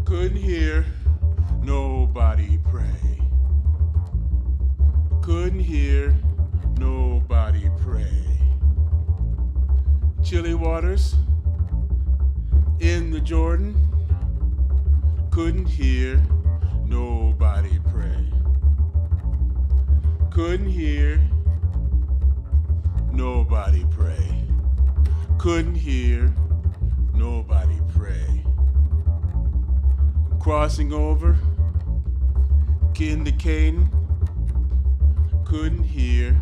Couldn't hear nobody pray. Couldn't hear nobody pray. Chilly waters in the Jordan. Couldn't hear nobody pray. Couldn't hear nobody pray. Couldn't hear nobody pray. Crossing over, kin to Canaan. Couldn't hear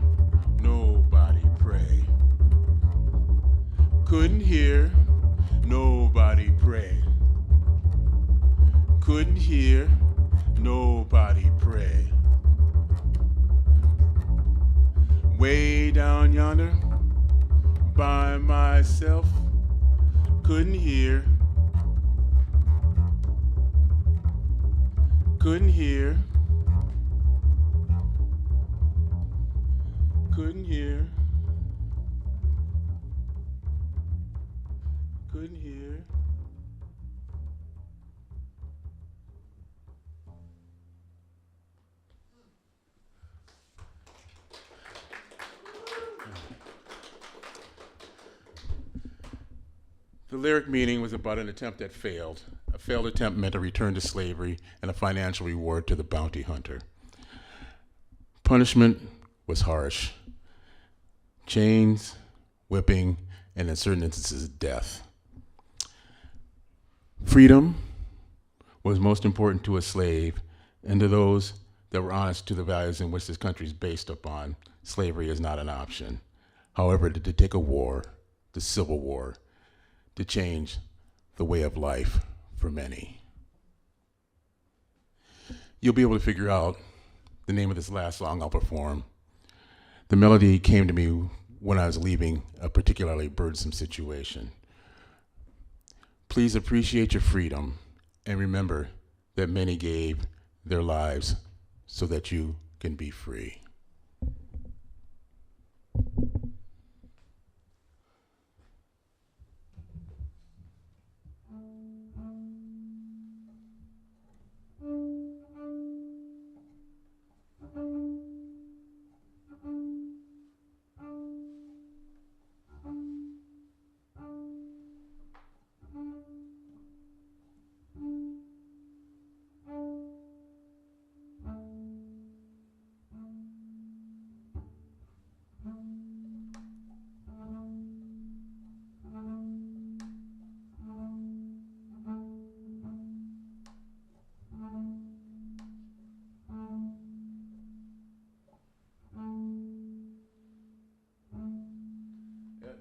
nobody pray. Couldn't hear nobody pray. Couldn't hear nobody pray. Way down yonder by myself, couldn't hear. Couldn't hear. Couldn't hear. Couldn't hear. The lyric meaning was about an attempt that failed. A failed attempt meant a return to slavery and a financial reward to the bounty hunter. Punishment was harsh. Chains, whipping, and in certain instances, death. Freedom was most important to a slave and to those that were honest to the values in which this country is based upon. Slavery is not an option. However, to take a war, the Civil War, to change the way of life for many. You'll be able to figure out the name of this last song I'll perform. The melody came to me when I was leaving a particularly burdensome situation. Please appreciate your freedom and remember that many gave their lives so that you can be free.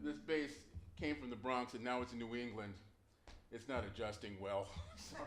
This bass came from the Bronx and now it's in New England. It's not adjusting well. Sorry.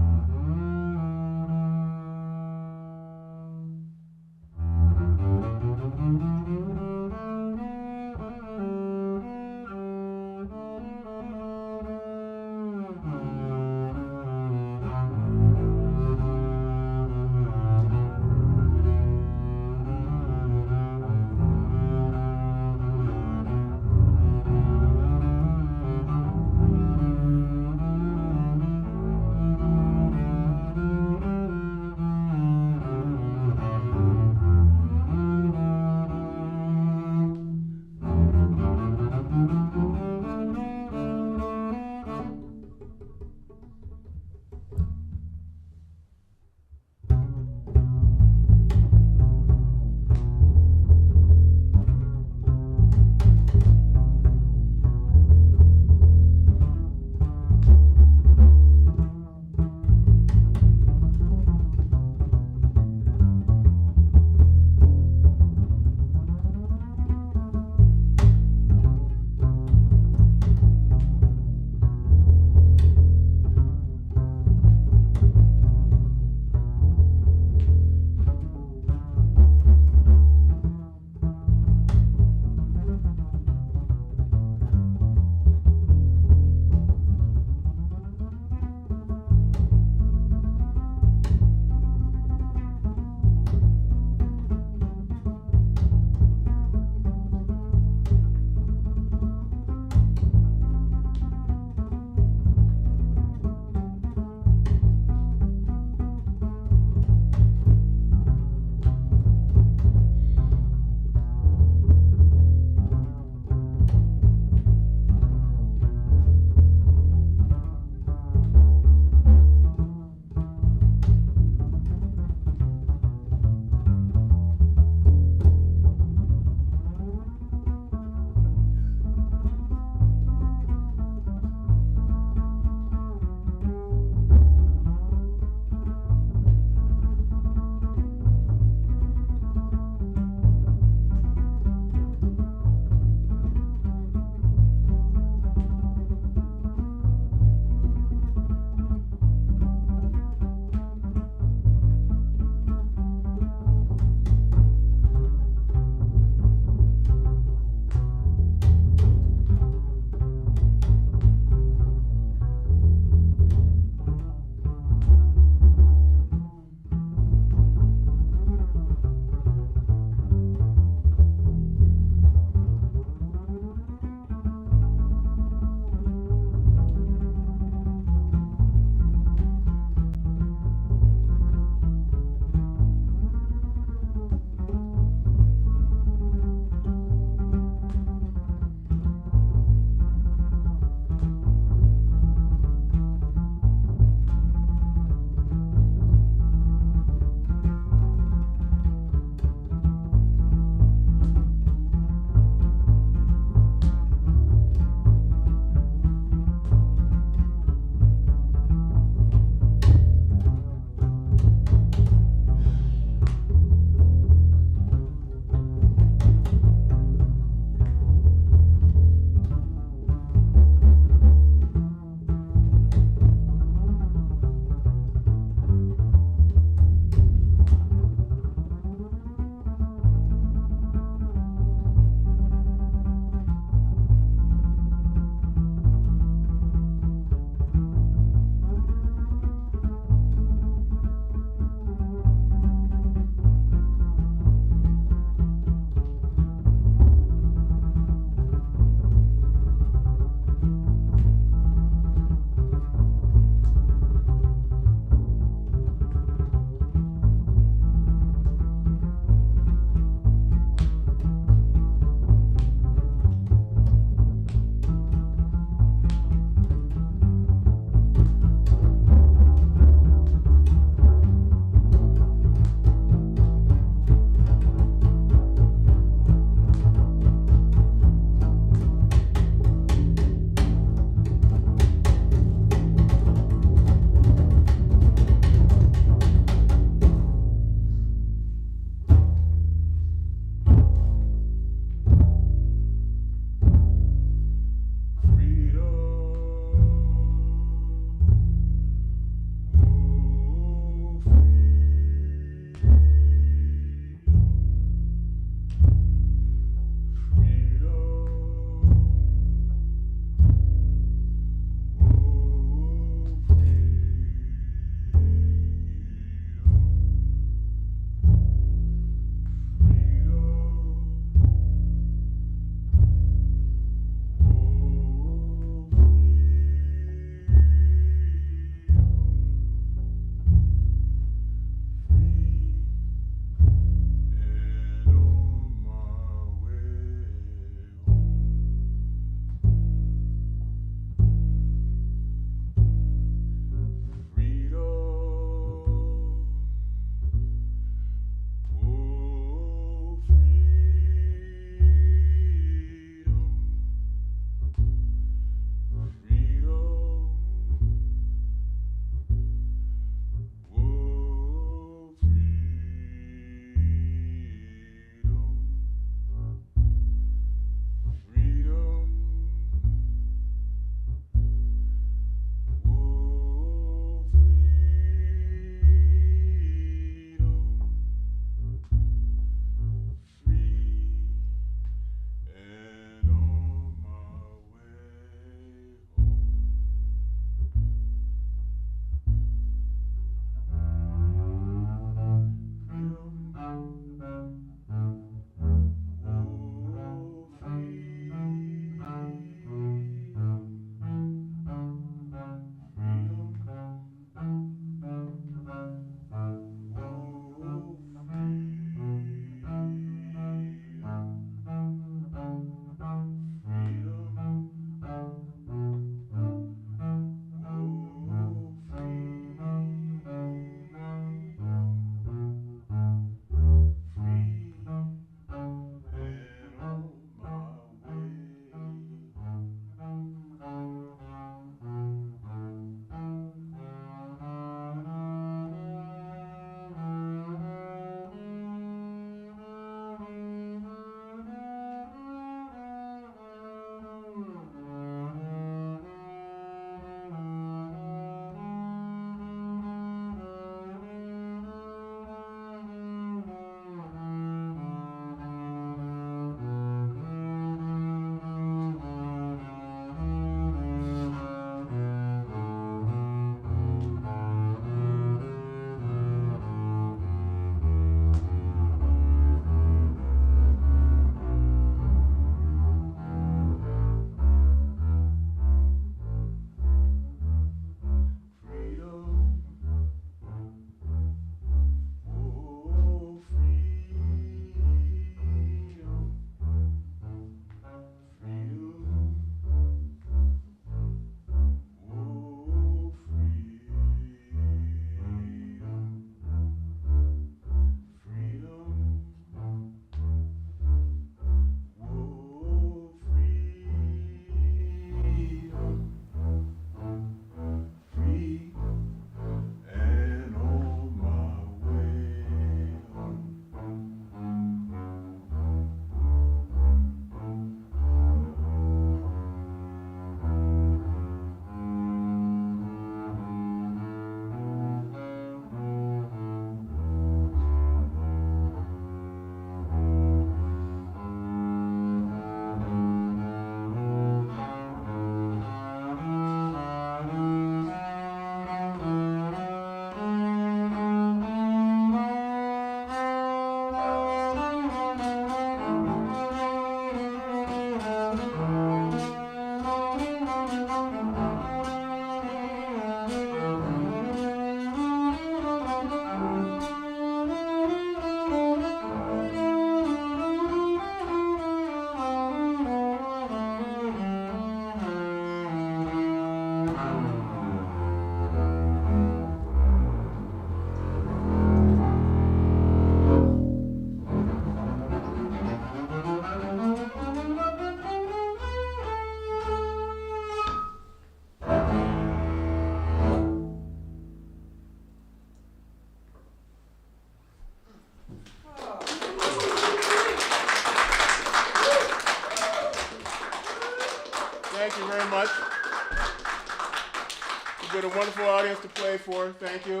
has been a wonderful audience to play for. Thank you.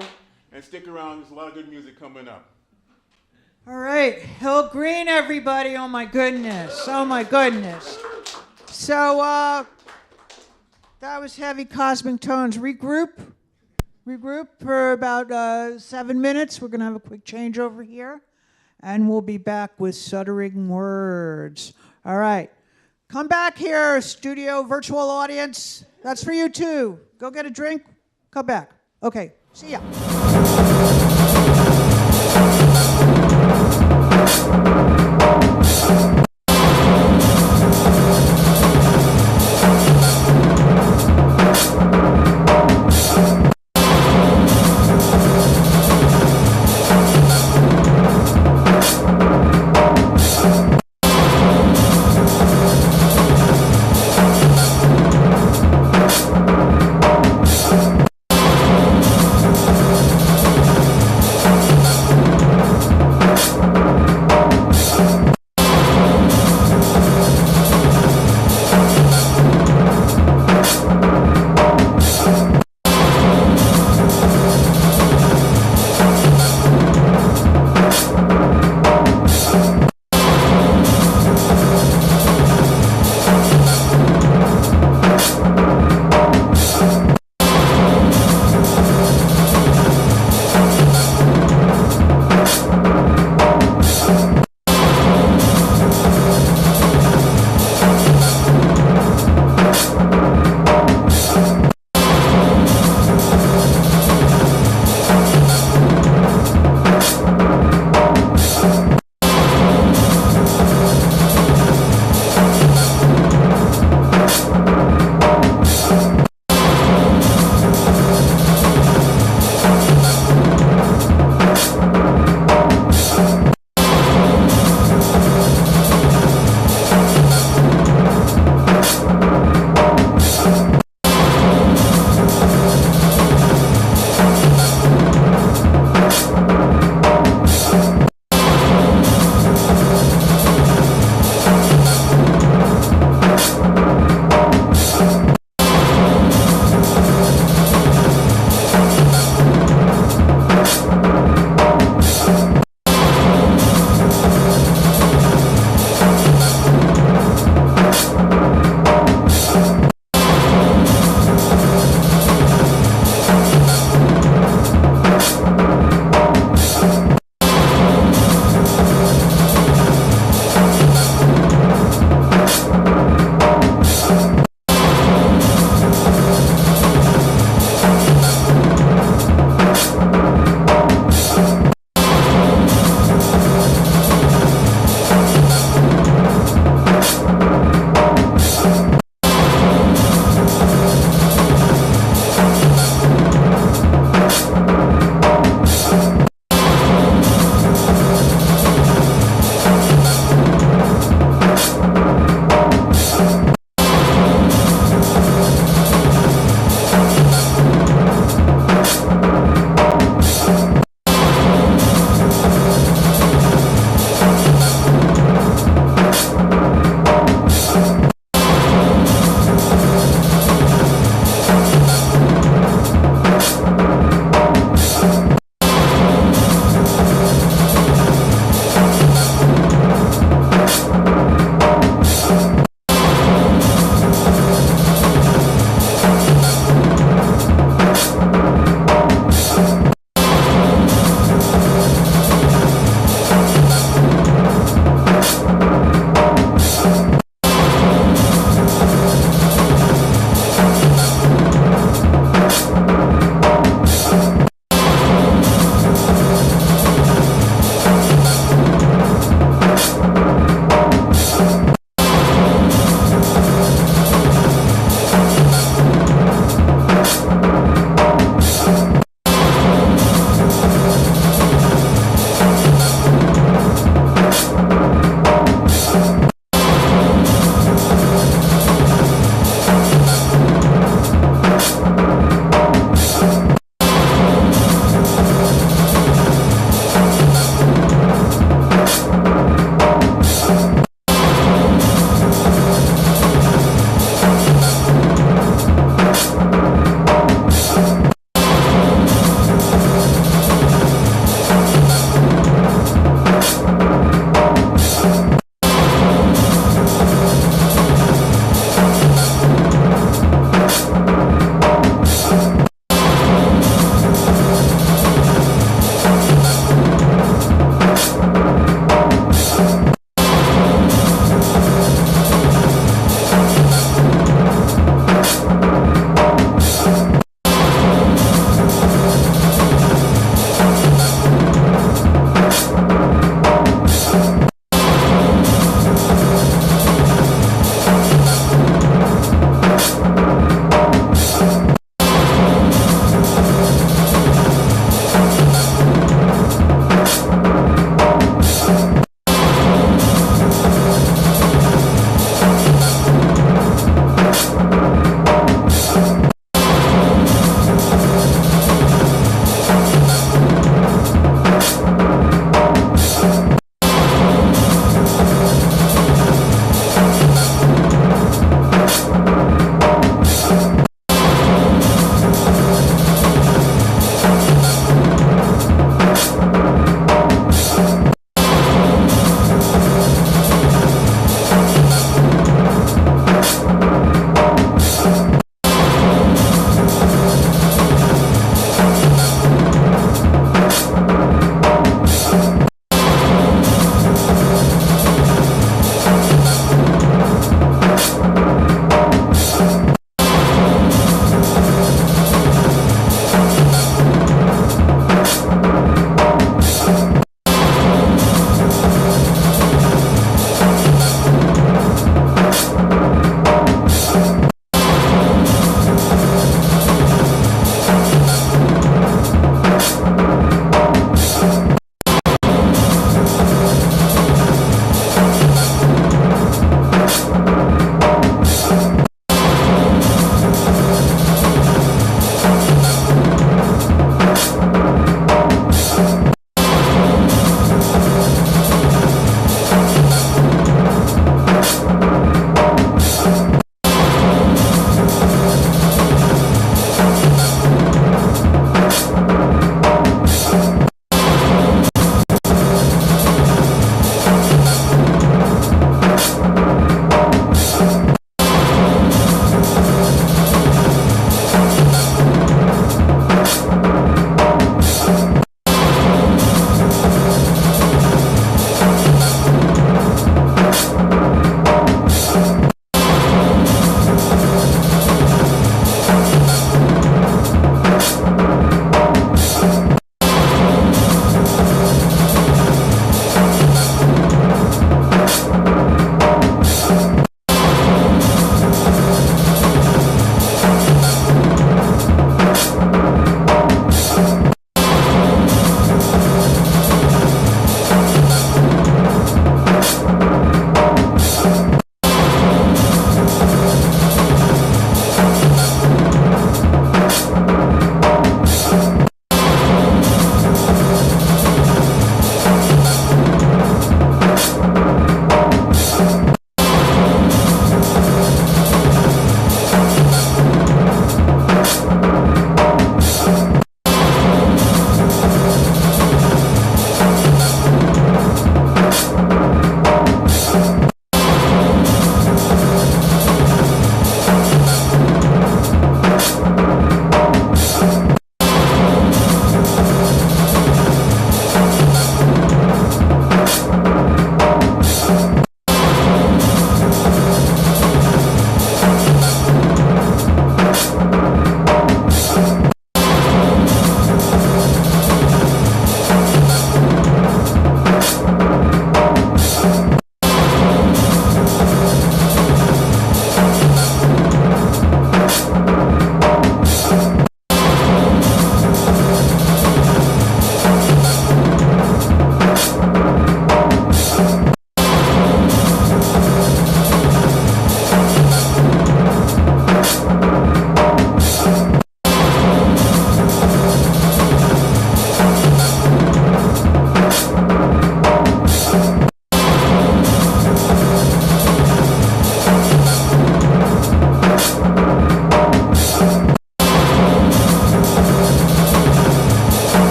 And stick around. There's a lot of good music coming up. All right. Hill Greene, everybody. Oh, my goodness. Oh, my goodness. So that was Heavy Cosmic Tones. Regroup for about 7 minutes. We're going to have a quick change over here. And we'll be back with Suddering Words. All right. Come back here, studio, virtual audience. That's for you, too. Go get a drink. Come back. Okay. See ya.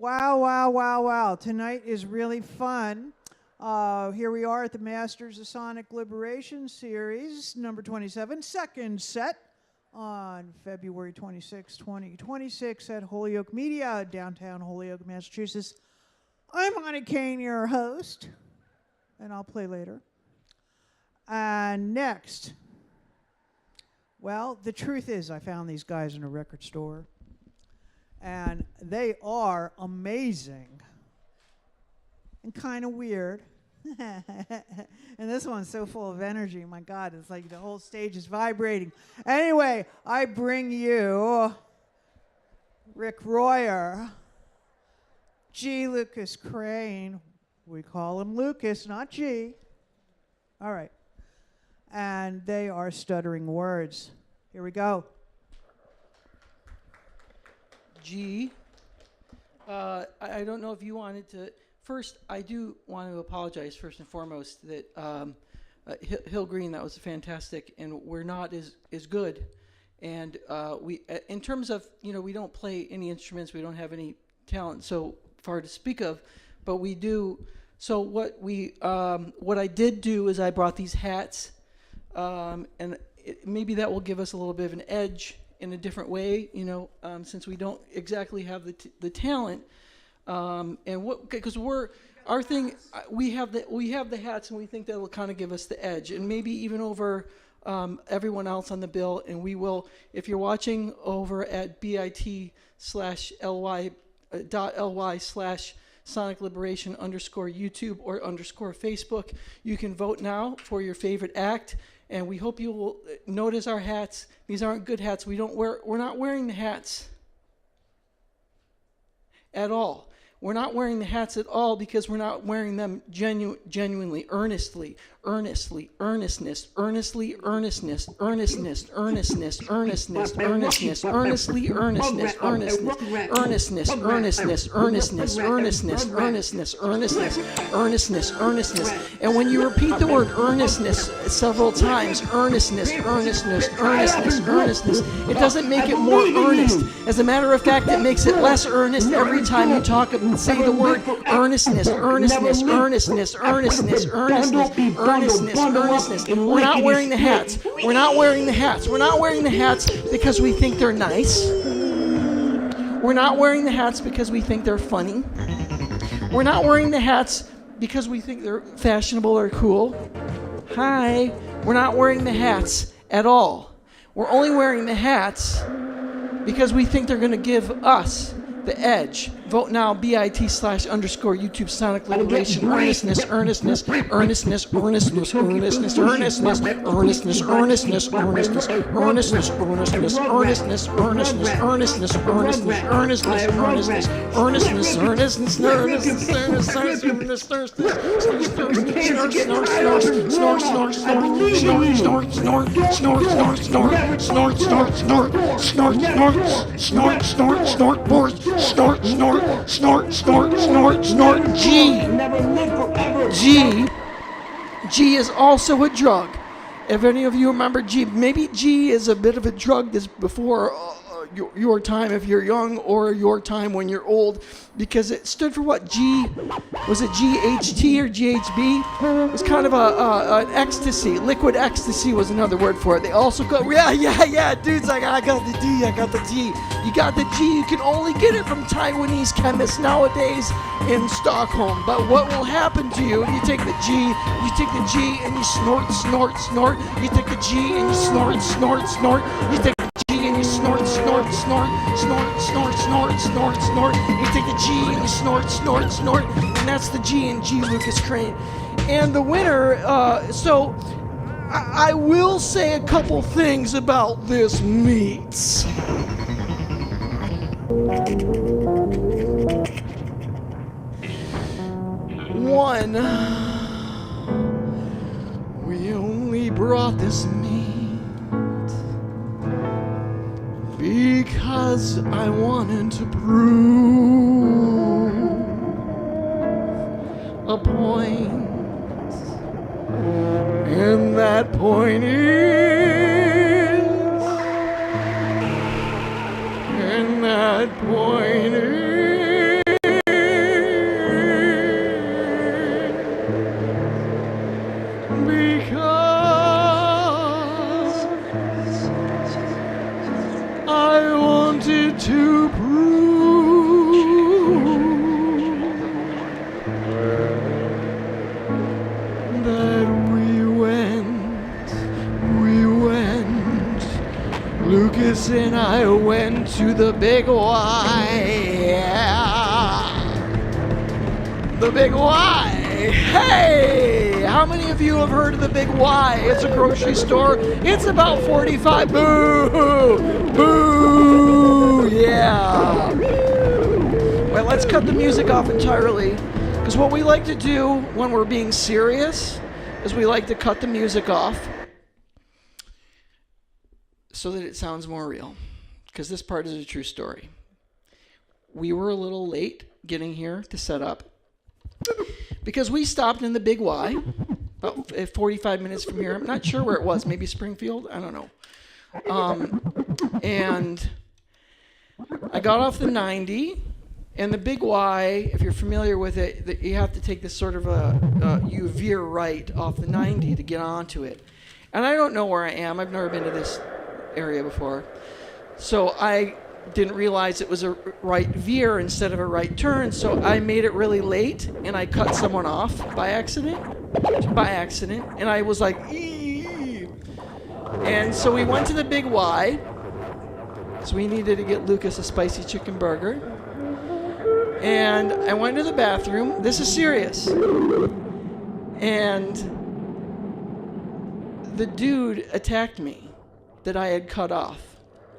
Wow, wow, wow, wow. Tonight is really fun. Here we are at the Masters of Sonic Liberation Series, number 27, second set on February 26, 2026 at Holyoke Media, downtown Holyoke, Massachusetts. I'm Honey Kane, your host, and I'll play later. And next, well, the truth is I found these guys in a record store, and they are amazing and kind of weird. And this one's so full of energy. My God, it's like the whole stage is vibrating. Anyway, I bring you Rick Royer, G. Lucas Crane. We call him Lucas, not G. All right. And they are Stuttering Words. Here we go. G. I don't know if you wanted to. First, I do want to apologize first and foremost that Hill Greene, that was fantastic, and we're not as good. And we, in terms of, we don't play any instruments, we don't have any talent so far to speak of, but we do. So what I did do is I brought these hats, and maybe that will give us a little bit of an edge in a different way, since we don't exactly have the talent. And what, because our thing, we have the hats, and we think that'll kind of give us the edge, and maybe even over everyone else on the bill. And we will, if you're watching over at bit.ly/Sonic Liberation _YouTube or _Facebook, you can vote now for your favorite act. And we hope you will notice our hats. These aren't good hats. We're not wearing the hats at all. We're not wearing the hats at all because we're not wearing them genuinely, earnestness, earnestness, earnestly, earnestness, earnestness, earnestness, earnestness, earnestness, earnestly, earnestness, earnestness, earnestness, earnestness, earnestness, earnestness, earnestness, earnestness, earnestness, earnestness. And when you repeat the word earnestness several times, earnestness, earnestness, earnestness, earnestness, it doesn't make it more earnest. As a matter of fact, it makes it less earnest every time you talk and say the word earnestness, earnestness, earnestness, earnestness, earnestness, earnestness, earnestness. We're not wearing the hats. We're not wearing the hats. We're not wearing the hats because we think they're nice. We're not wearing the hats because we think they're funny. We're not wearing the hats because we think they're fashionable or cool. Hi. We're not wearing the hats at all. We're only wearing the hats because we think they're going to give us the edge. Vote now, bit.ly/YouTube Sonic Liberation. Earnestness, earnestness, earnestness, earnestness, earnestness, earnestness, earnestness, earnestness, earnestness, earnestness, earnestness, earnestness, earnestness, earnestness, earnestness, earnestness, earnestness, earnestness, earnestness, snort, snort, snort, snort, snort, snort. G is also a drug. If any of you remember G, maybe G is a bit of a drug that's before your time if you're young, or your time when you're old, because it stood for what? G, was it GHT or GHB? It was kind of an ecstasy. Liquid ecstasy was another word for it. They also go, yeah, dude's like, I got the D, I got the G. You got the G, you can only get it from Taiwanese chemists nowadays in Stockholm. But what will happen to you if you take the G and you snort, snort, snort. You take the G and you snort, snort, snort. You take the G and you snort, snort, snort, snort, snort, snort, snort, snort. You take the G and you snort, snort, snort. And that's the G in G. Lucas Crane. And the winner, so I will say a couple things about this meat. One, we only brought this meat because I wanted to prove a point, and that point is, and that point is, to prove that we went. Lucas and I went to the Big Y. Yeah. The Big Y. Hey! How many of you have heard of the Big Y? It's a grocery store. It's about 45. Boo! Boo! Yeah. Well, let's cut the music off entirely. Because what we like to do when we're being serious is we like to cut the music off so that it sounds more real. Because this part is a true story. We were a little late getting here to set up. Because we stopped in the Big Y, about 45 minutes from here. I'm not sure where it was. Maybe Springfield? I don't know. And I got off the 90, and the Big Y, if you're familiar with it, you have to take this sort of you veer right off the 90 to get onto it. And I don't know where I am. I've never been to this area before. So I didn't realize it was a right veer instead of a right turn, so I made it really late, and I cut someone off by accident, and I was like, eee. And so we went to the Big Y, so we needed to get Lucas a spicy chicken burger, and I went to the bathroom. This is serious. And the dude attacked me that I had cut off.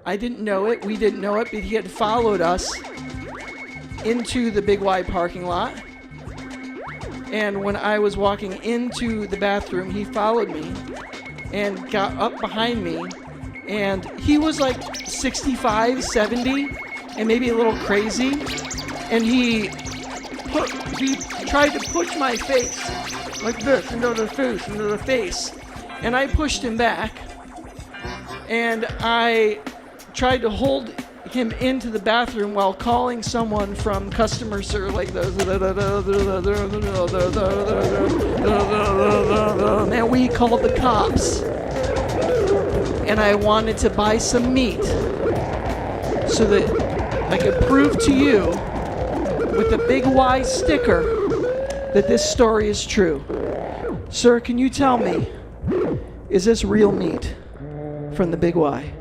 I didn't know it. We didn't know it, but he had followed us into the Big Y parking lot. And when I was walking into the bathroom, he followed me and got up behind me. And he was like 65, 70, and maybe a little crazy. And he tried to push my face like this, into the face. And I pushed him back. And I tried to hold him into the bathroom while calling someone from customer service, like and we called the cops. And I wanted to buy some meat so that I could prove to you with the Big Y sticker that this story is true. Sir, can you tell me, is this real meat from the Big Y?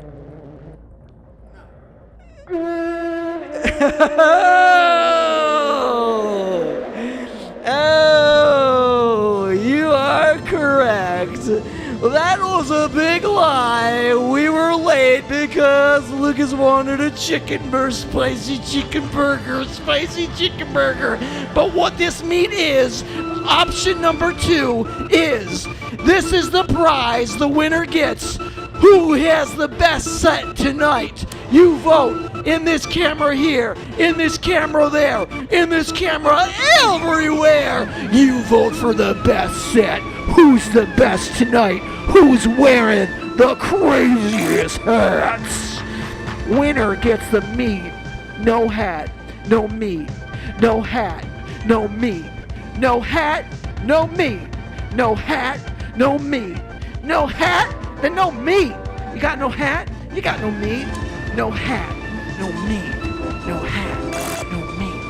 Oh, you are correct. That was a big lie. We were late because Lucas wanted a spicy chicken burger. But what this meat is, option number 2 is, this is the prize the winner gets. Who has the best set tonight? You vote in this camera here, in this camera there, in this camera everywhere. You vote for the best set. Who's the best tonight? Who's wearing the craziest hats? Winner gets the meat. No hat, no meat. No hat, no meat. No hat, no meat. No hat, no meat. No hat, then no meat. You got no hat, you got no meat. No hat, no meat. No hat, no meat.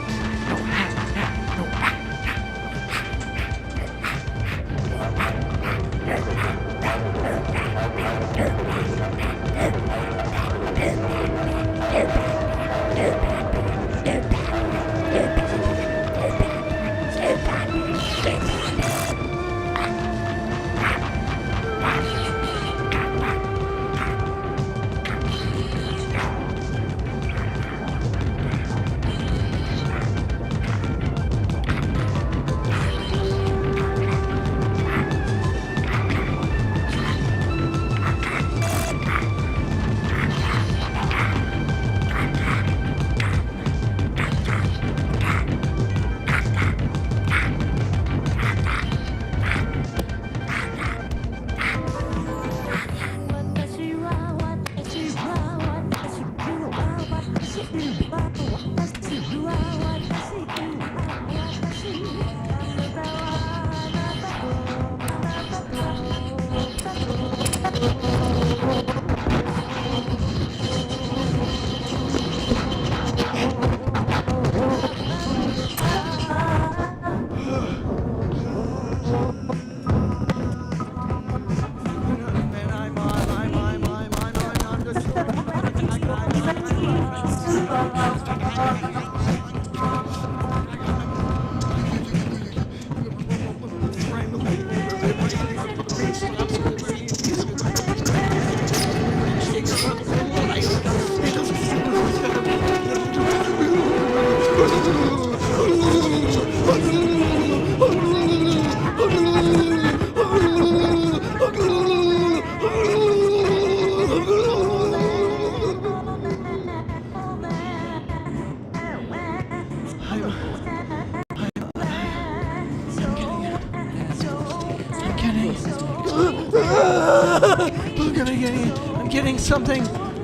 No hat, no hat.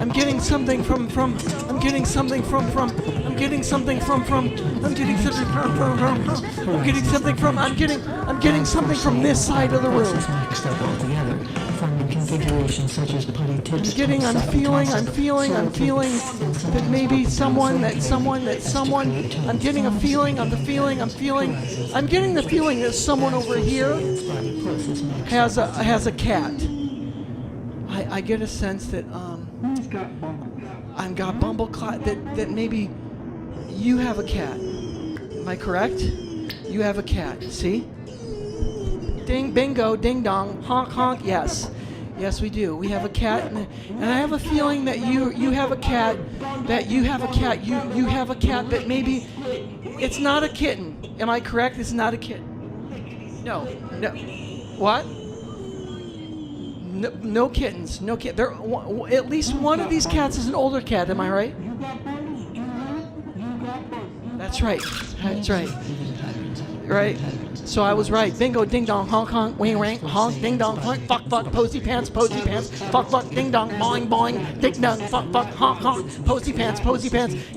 I'm getting something from I'm getting something from I'm getting something from this side of the room. I'm feeling that maybe someone I'm getting the feeling that someone over here has a cat. I get a sense that I've got Bumbleclot that maybe you have a cat. Am I correct? You have a cat. See? Ding, bingo, ding dong, honk honk. Yes, we do. We have a cat, and I have a feeling that you have a cat. You have a cat that maybe it's not a kitten. Am I correct? It's not a kitten. No. What? No kittens. No kit. There, at least one of these cats is an older cat. Am I right? That's right. Right. So I was right. Bingo, ding dong, honk honk, wing wang, honk, ding dong, honk, fuck, posy pants, fuck, ding dong, boing boing, ding dong, fuck, honk honk, posy pants.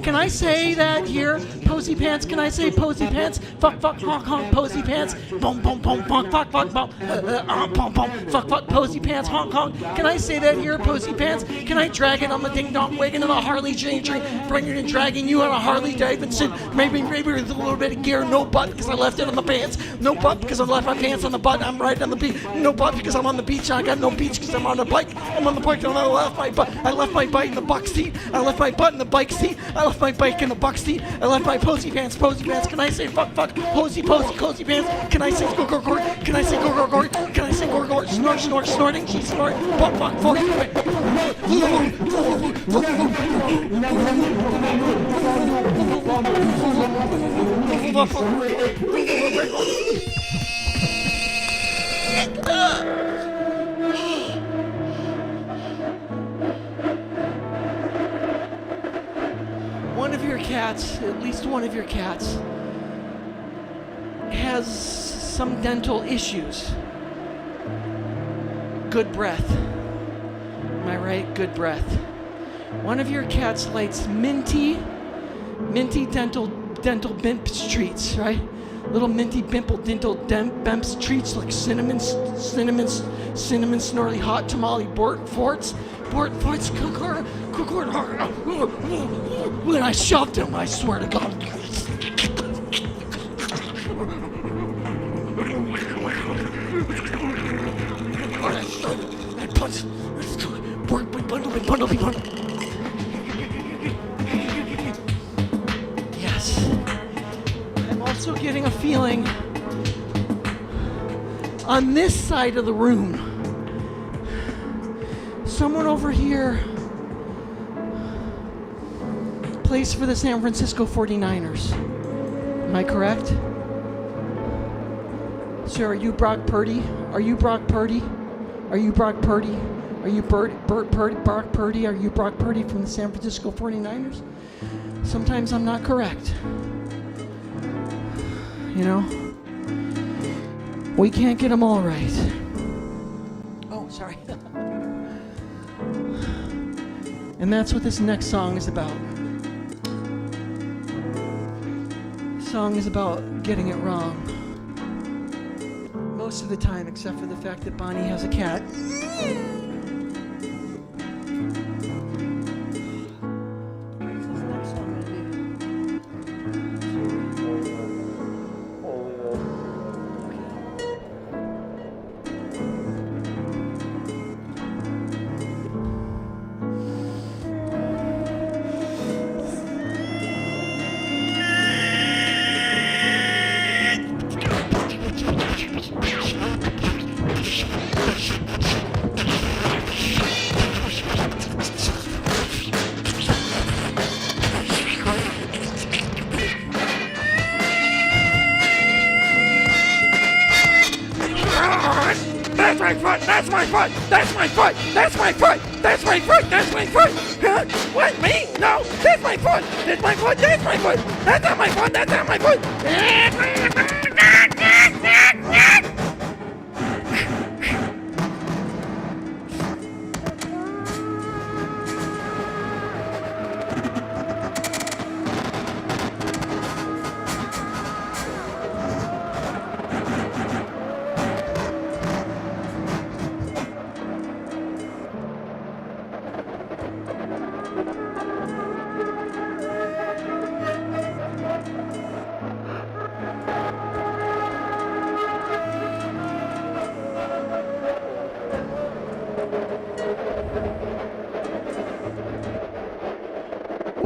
Can I say that here? Posy pants. Can I say posy pants? Fuck, honk honk, posy pants. Boom, boom, fuck, boom, fuck, posy pants, honk honk. Can I say that here? Posy pants. Can I drag it on the ding dong wagon of the Harley Jane tree, bring it and dragging you on a Harley Davidson? Maybe with a little bit of gear, no butt because I left it on the pants. No butt because I left my pants on the butt. I'm right on the beach. No butt because I'm on the beach. I got no beach because I'm on the bike. I'm on the bike and I left my butt. I left my bike in the buck seat. I left my butt in the bike seat. I left my bike in the buck seat. I left my posy pants. Can I say fuck, posy pants? Can I say go? Can I say go? Can I say go? Snorting. She snort. Fuck, One of your cats, at least one of your cats, has some dental issues. Good breath. Am I right? Good breath. One of your cats likes minty dental bimp treats, right? Little minty bimple dental bimps treats like cinnamon snorly hot tamale forts, when I shoved him, I swear to God. Yes. I'm also getting a feeling on this side of the room. Someone over here plays for the San Francisco 49ers. Am I correct? So are you Brock Purdy? Are you Brock Purdy? Are you Brock Purdy? Are you Brock Purdy? Are you Brock Purdy from the San Francisco 49ers? Sometimes I'm not correct. You know? We can't get them all right. Oh, sorry. And that's what this next song is about. The song is about getting it wrong. Most of the time, except for the fact that Bonnie has a cat. my foot. That's my foot. That's my foot. That's my foot. That's my foot. That's my foot. Huh? What? Me? No. That's my foot. That's my foot. That's my foot. That's not my foot. That's not my foot.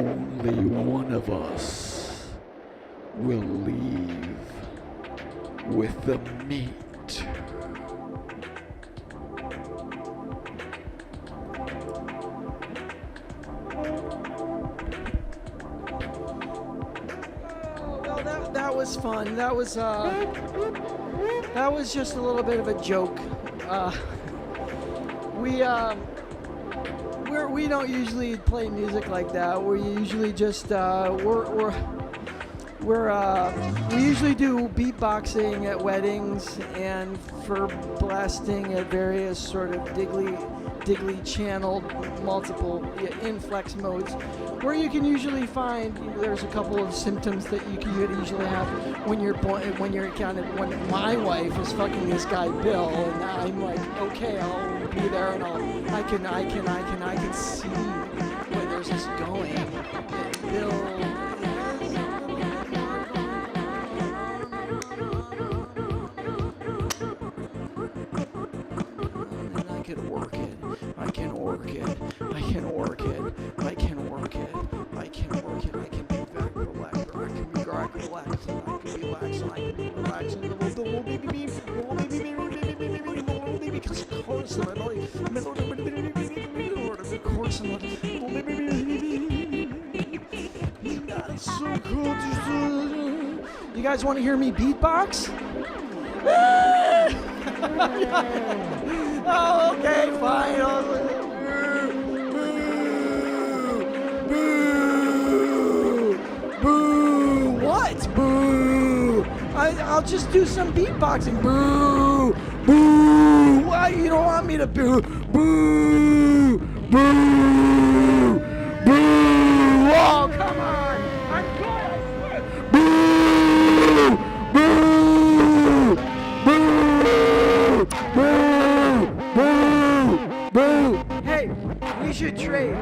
Only one of us will leave with the meat. Well, that was fun. That was just a little bit of a joke. We don't usually play music like that. We usually just we usually do beatboxing at weddings and for blasting at various sort of diggly channeled multiple inflex modes, where you can usually find there's a couple of symptoms that you can usually have when you're when my wife is fucking this guy Bill, and I'm like, okay, I'll be there and I can see where there's this going. That Bill. I can work it. I can be back relaxed. I can be relaxed. That's so cool. You guys want to hear me beatbox? Oh, okay, fine. Boo! What? Boo! I'll just do some beatboxing. Boo! Boo! Why you don't want me to boo? Boo! Boo! Boo! Oh, come on! I'm good. I swear. Boo! Boo! Boo! Boo! Boo! Hey, we should trade.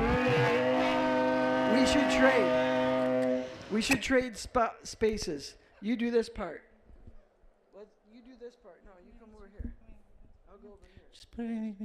We should trade spaces. You do this part. You do this part. No, you come over here. I'll go over here. Just put it.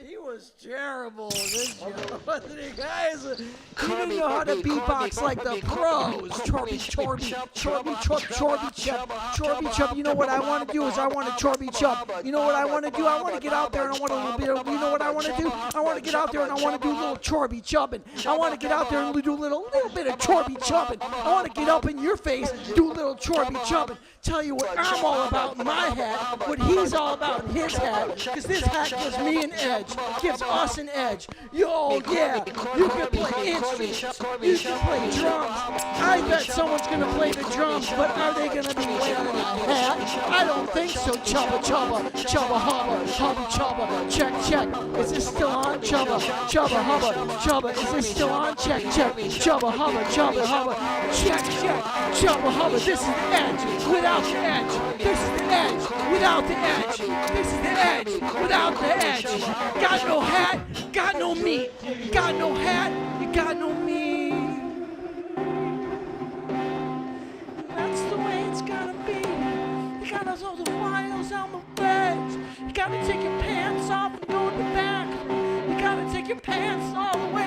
He was terrible, this show. Guys, he didn't know how to beatbox like the pros. Chorby, chub. You know what I want to do is I want to chorby chub. You know what I want to do? I want to get out there and I want to you know what I want to do? I want to get out there and I want to do a little chorby chubbing. I want to get out there and do a little bit of chorby chubbing. I want to get up in your face, do a little chorby chubbing. Tell you what I'm all about in my hat, what he's all about in his hat, because this hat gives me an edge, gives us an edge. Yo, yeah, you can play instruments, you can play drums. I bet someone's going to play the drums, but are they going to be wearing a hat? I don't think so. Chubba, hubba, hubby chubba, check. Is this still on? Chubba, hubba, is this still on? Check. Chubba, hubba, check. Chubba, hubba, this is the edge. Without the edge, this is the edge. Without the edge, this is the edge. Without the edge, got no hat, got no meat. Got no hat, you got no meat. That's the way it's gotta be. You gotta throw the wires on the legs. You gotta take your pants off and go in the back. You gotta take your pants all the way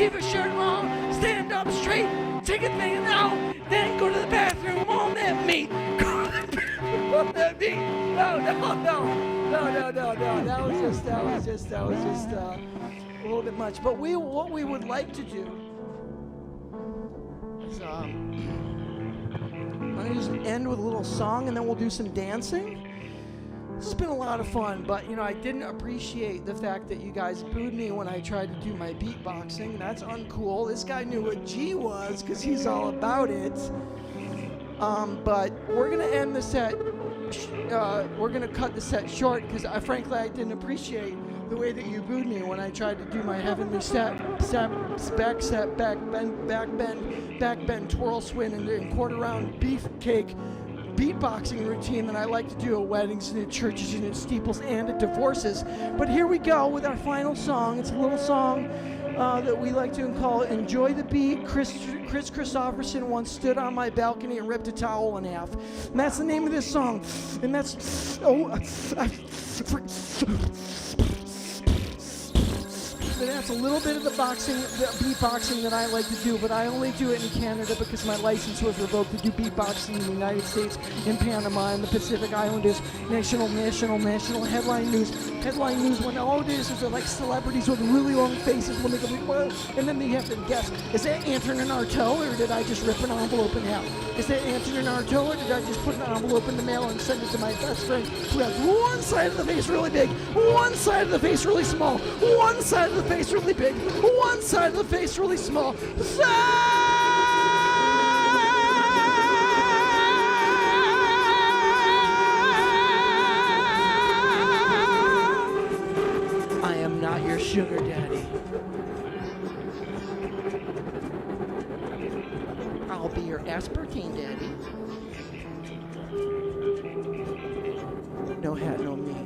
Leave your shirt on, stand up straight, take a thing out, then go to the bathroom on that meat. On that meat. No. That was just a little bit much. But what we would like to do is I'm gonna just end with a little song, and then we'll do some dancing. This has been a lot of fun, but I didn't appreciate the fact that you guys booed me when I tried to do my beatboxing. That's uncool. This guy knew what G was because he's all about it. But we're gonna end the set. We're gonna cut the set short because frankly I didn't appreciate the way that you booed me when I tried to do my heavenly back bend, twirl, swing, and quarter round beefcake beatboxing routine that I like to do at weddings and at churches and at steeples and at divorces. But here we go with our final song. It's a little song that we like to call Enjoy the Beat. Chris Christopherson once stood on my balcony and ripped a towel in half. And that's the name of this song. And that's... That's a little bit of the beatboxing that I like to do, but I only do it in Canada because my license was revoked to do beatboxing in the United States, in Panama, and the Pacific Islanders. National headline news. Headline news when all it is they're like celebrities with really long faces when they go, well, and then they have to guess, is that Antonin Artaud or did I just rip an envelope in half? Is that Antonin Artaud or did I just put an envelope in the mail and send it to my best friend who has one side of the face really big, one side of the face really small, one side of the face really big, one side of the face really small. I am not your sugar daddy. I'll be your aspartame daddy. No hat, no me.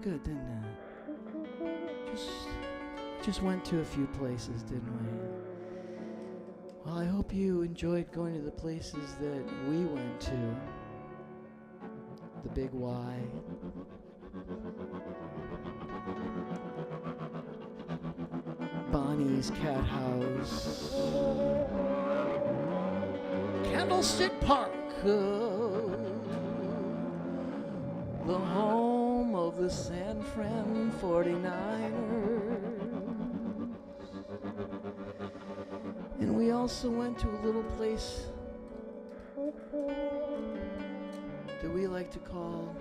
good, didn't it? Just went to a few places, didn't we? Well, I hope you enjoyed going to the places that we went to. The Big Y. Bonnie's Cat House. Candlestick Park. The home of the San Fran 49ers. And we also went to a little place that we like to call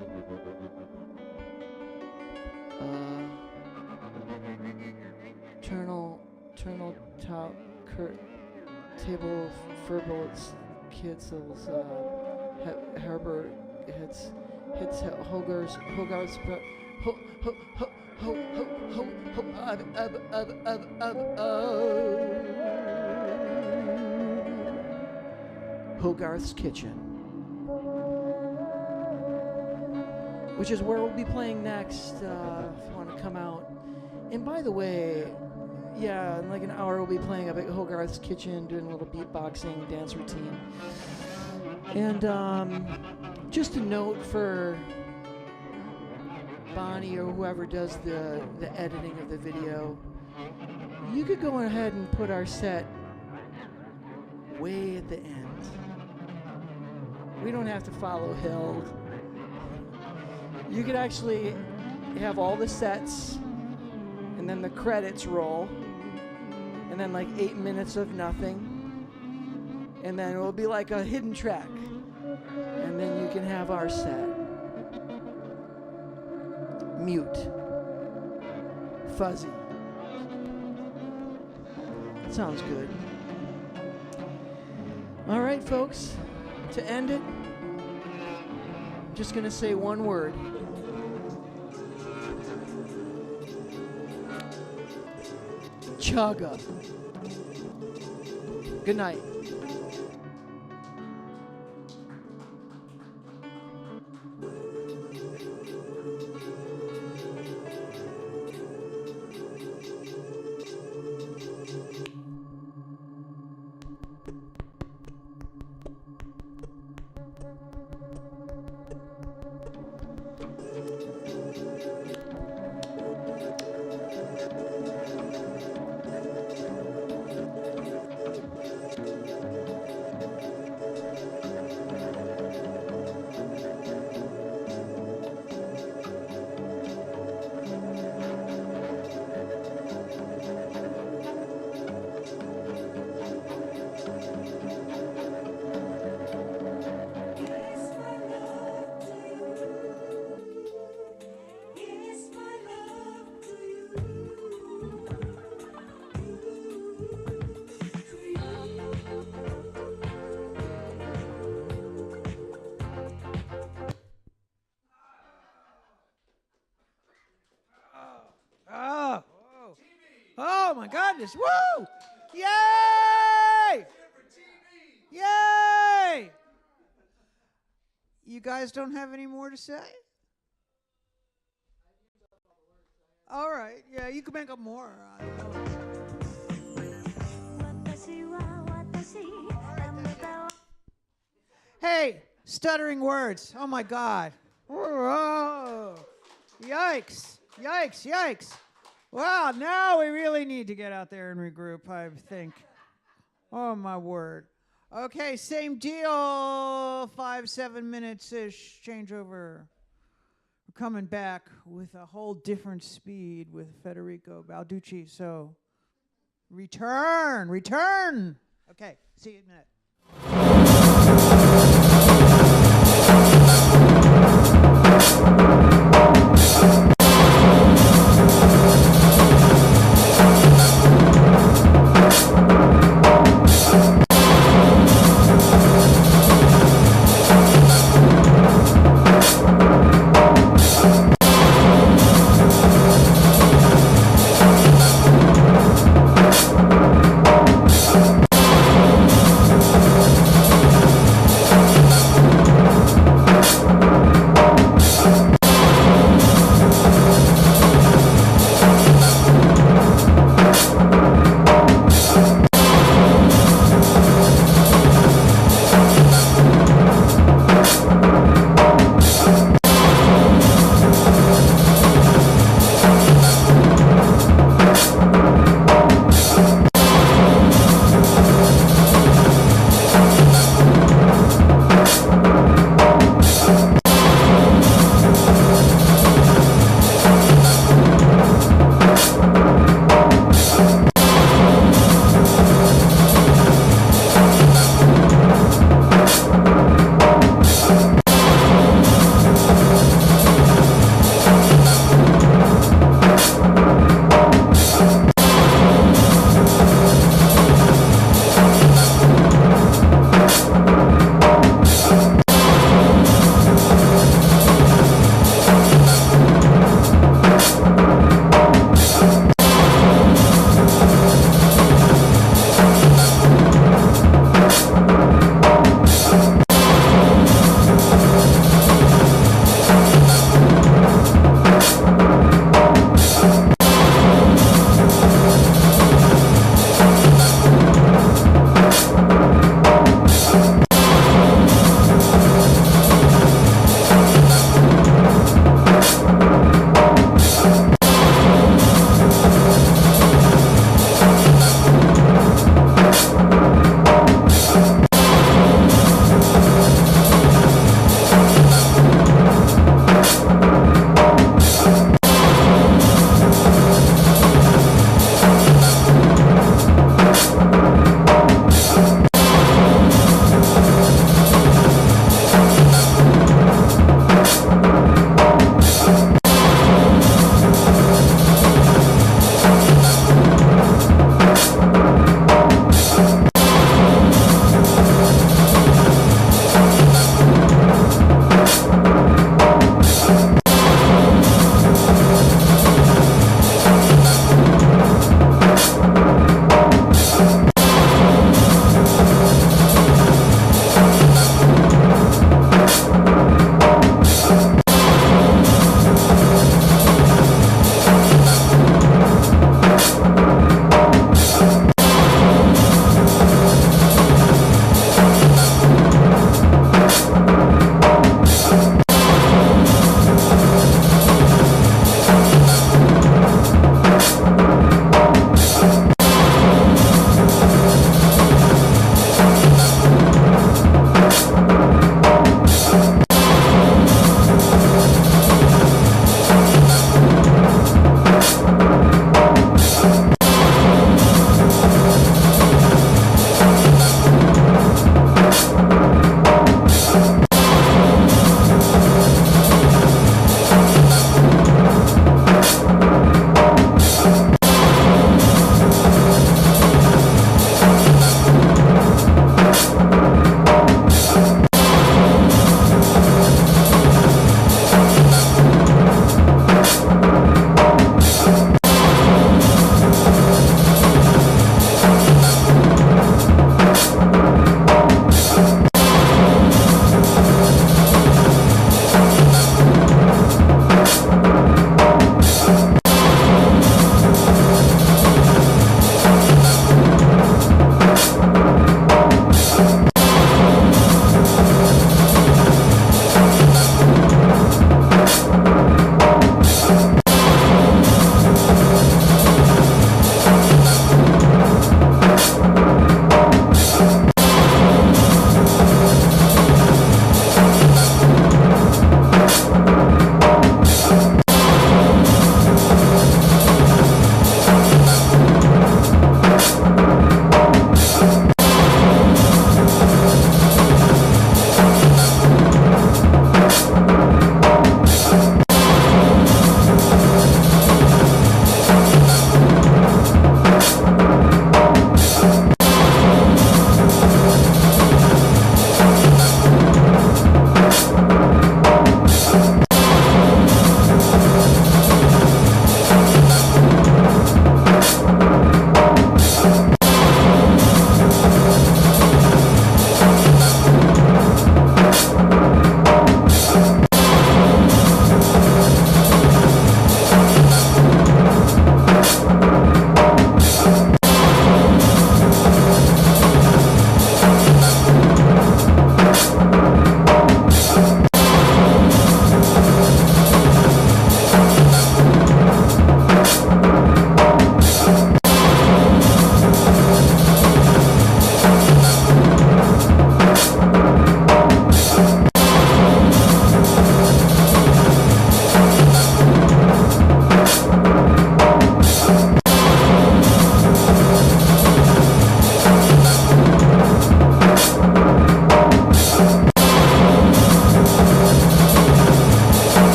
Table Furbolts Kids Herbert hits Hogarth's Hogarth's Kitchen, which is where we'll be playing next if you want to come out. And by the way, yeah, in like an hour we'll be playing up at Hogarth's Kitchen, doing a little beatboxing dance routine. And just a note for Bonnie or whoever does the editing of the video, you could go ahead and put our set way at the end. We don't have to follow Hild. You could actually have all the sets and then the credits roll and then like 8 minutes of nothing, and then it will be like a hidden track, and then you can have our set. Mute. Fuzzy. Sounds good. All right, folks. To end it, I'm just going to say one word. Chugga. Good night. Oh my goodness. Woo! Yay! Yay! You guys don't have any more to say? All right. Yeah, you can make up more. I don't know. Hey, stuttering words. Oh my God. Whoa. Yikes. Yikes. Yikes. Wow, now we really need to get out there and regroup, I think. Oh, my word. Okay, same deal. 5-7 minutes-ish changeover. We're coming back with a whole different speed with Federico Balducci. So, return. Okay, see you in a minute.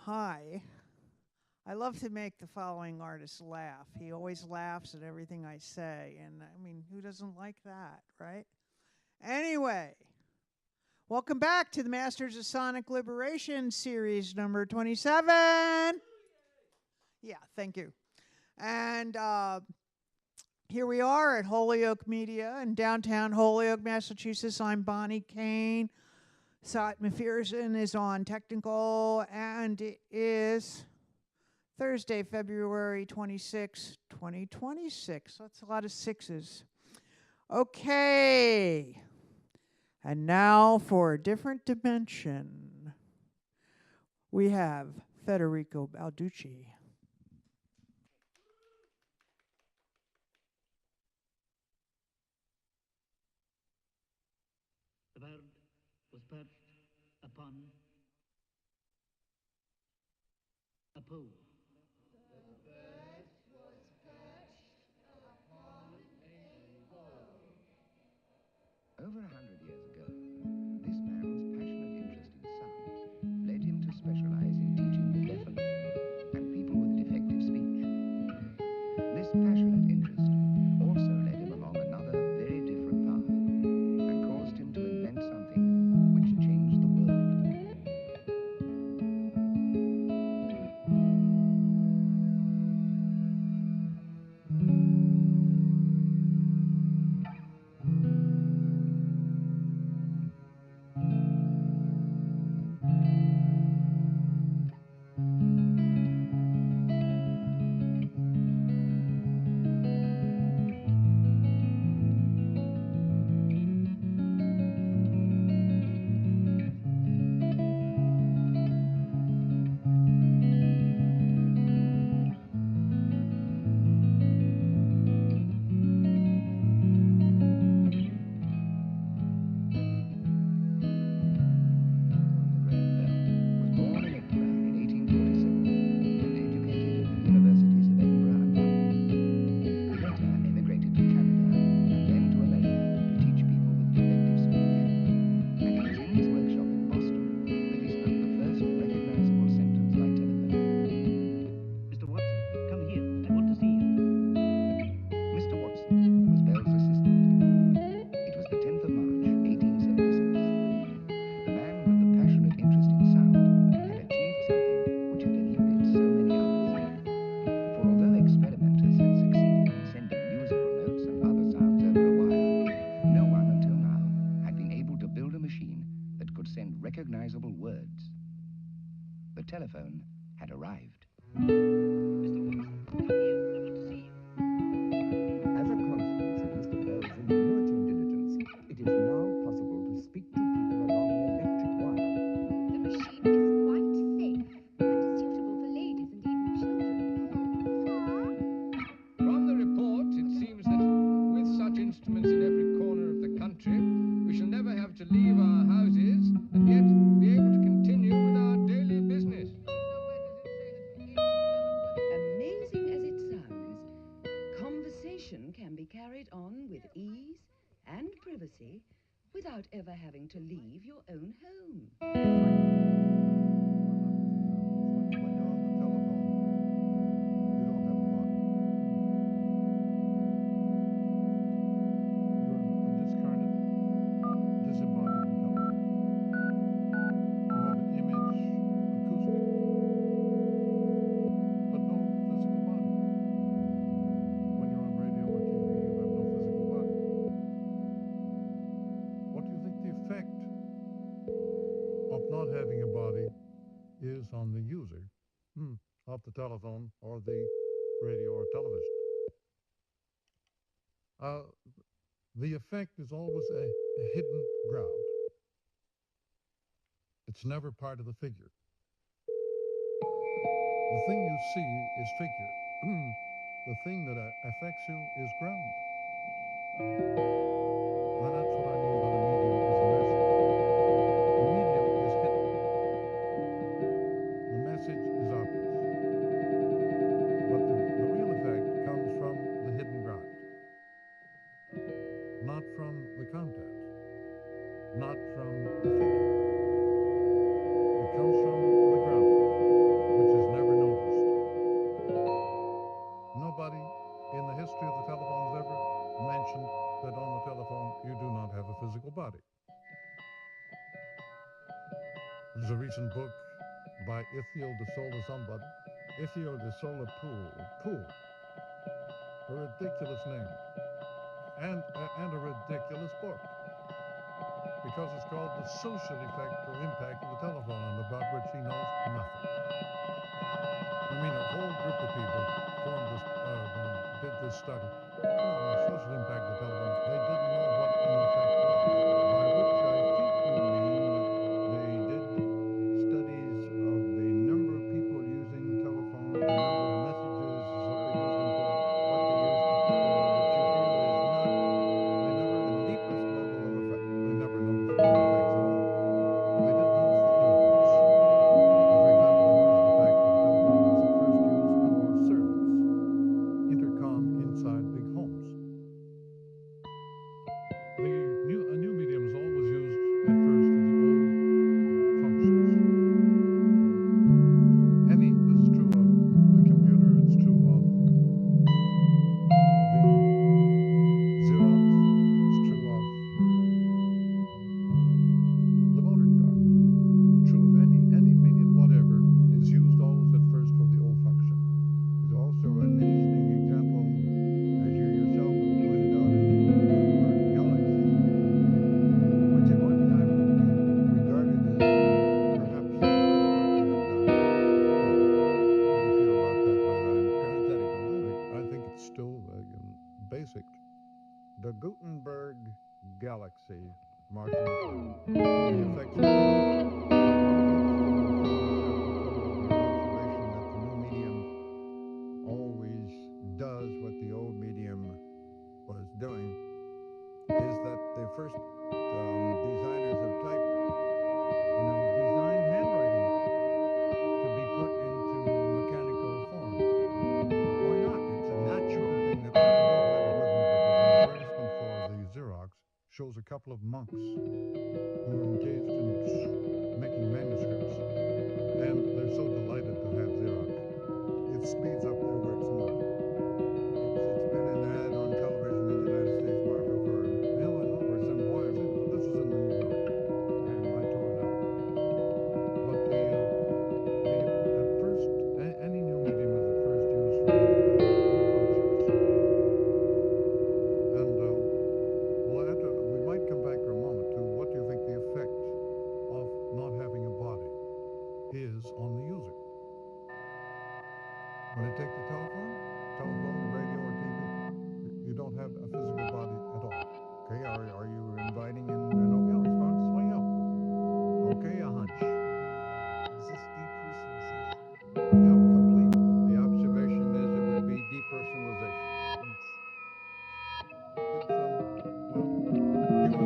Hi. I love to make the following artist laugh. He always laughs at everything I say, and I mean, who doesn't like that, right? Anyway, welcome back to the Masters of Sonic Liberation series number 27. Yeah, thank you. And here we are at Holyoke Media in downtown Holyoke, Massachusetts. I'm Bonnie Kane. Sat McPherson is on technical, and it is Thursday, February 26, 2026. That's a lot of sixes. Okay. And now for a different dimension, we have Federico Balducci. The bird was perched upon a pole. The bird was perched upon a pole. Over 100 years ago, this man's passionate interest in sound led him to specialize in teaching the deaf and dumb and people with defective speech. This passionate interest also led him along another very different path and caused him to invent something which changed the world. Recognizable words. The telephone had arrived. Mr. Watson, come here. I want to see you. As a consequence of Mr. Bell's ingenuity and diligence, it is now possible to speak to people along an electric wire. The machine is quite safe and is suitable for ladies and even children. From the report, it seems that with such instruments in every corner of the country, we shall never have to leave our houses and yet be able to continue with our daily business. Amazing as it sounds, conversation can be carried on with ease and privacy without ever having to leave your own home. Is on the user of the telephone or the radio or television. The effect is always a hidden ground. It's never part of the figure. The thing you see is figure. The thing that affects you is ground. Well, that's what I mean by the medium is the message. The medium is hidden. The message is obvious. But the real effect comes from the hidden ground. Not from the content. Not from the figure. It comes from the ground. recent book by Ithiel de Sola somebody. Ithiel de Sola Pool. A ridiculous name. And a ridiculous book. Because it's called The Social Effect or Impact of the Telephone, and about which he knows nothing. I mean, a whole group of people formed this, did this study. On the social impact of the telephone. They didn't know what an effect was. By which I think you mean that they did studies of the number of people using telephones, the number of messages, what they use them for, what they use, which you feel is not, they never, the deepest level of effect. They never noticed the effects at all. They did notice the inputs. For example, they noticed the fact that the telephone was at first used for servants, intercom inside big homes. A new medium is always used at first for the old functions. This is true of the computer, it's true of the Xerox, it's true of the motor car. True of any medium whatever is used always at first for the old function. There's also an interesting example, as you yourself have pointed out, in the Gutenberg galaxy, which at one time we regarded as perhaps the best work you had done. How do you feel about that? Whether I'm parenthetical, I think it's still basic. The Gutenberg galaxy, Martian, the effects of one of the observation that the new medium always does what the old medium was doing is that the first designers of type, designed handwriting to be put into mechanical form. Why not? It's a natural thing that I don't have it with me, but there's an advertisement for the Xerox shows a couple of monks who are engaged in making manuscripts, and they're so delighted to have Xerox. It speeds up their work so much. It's been an ad on television in the United States, Martha, for Illinois or some wires, but this was in New York, and I tore it out. But at first, any new medium is at first used for old functions. And we might come back for a moment to what do you think the effect of not having a body is on the user. When you take the telephone, radio, or TV, you don't have a physical body at all. Okay, are you inviting in an okay response? Well, yeah. Okay, a hunch. Is this depersonalization? Yeah, complete. The observation is it would be depersonalization. You are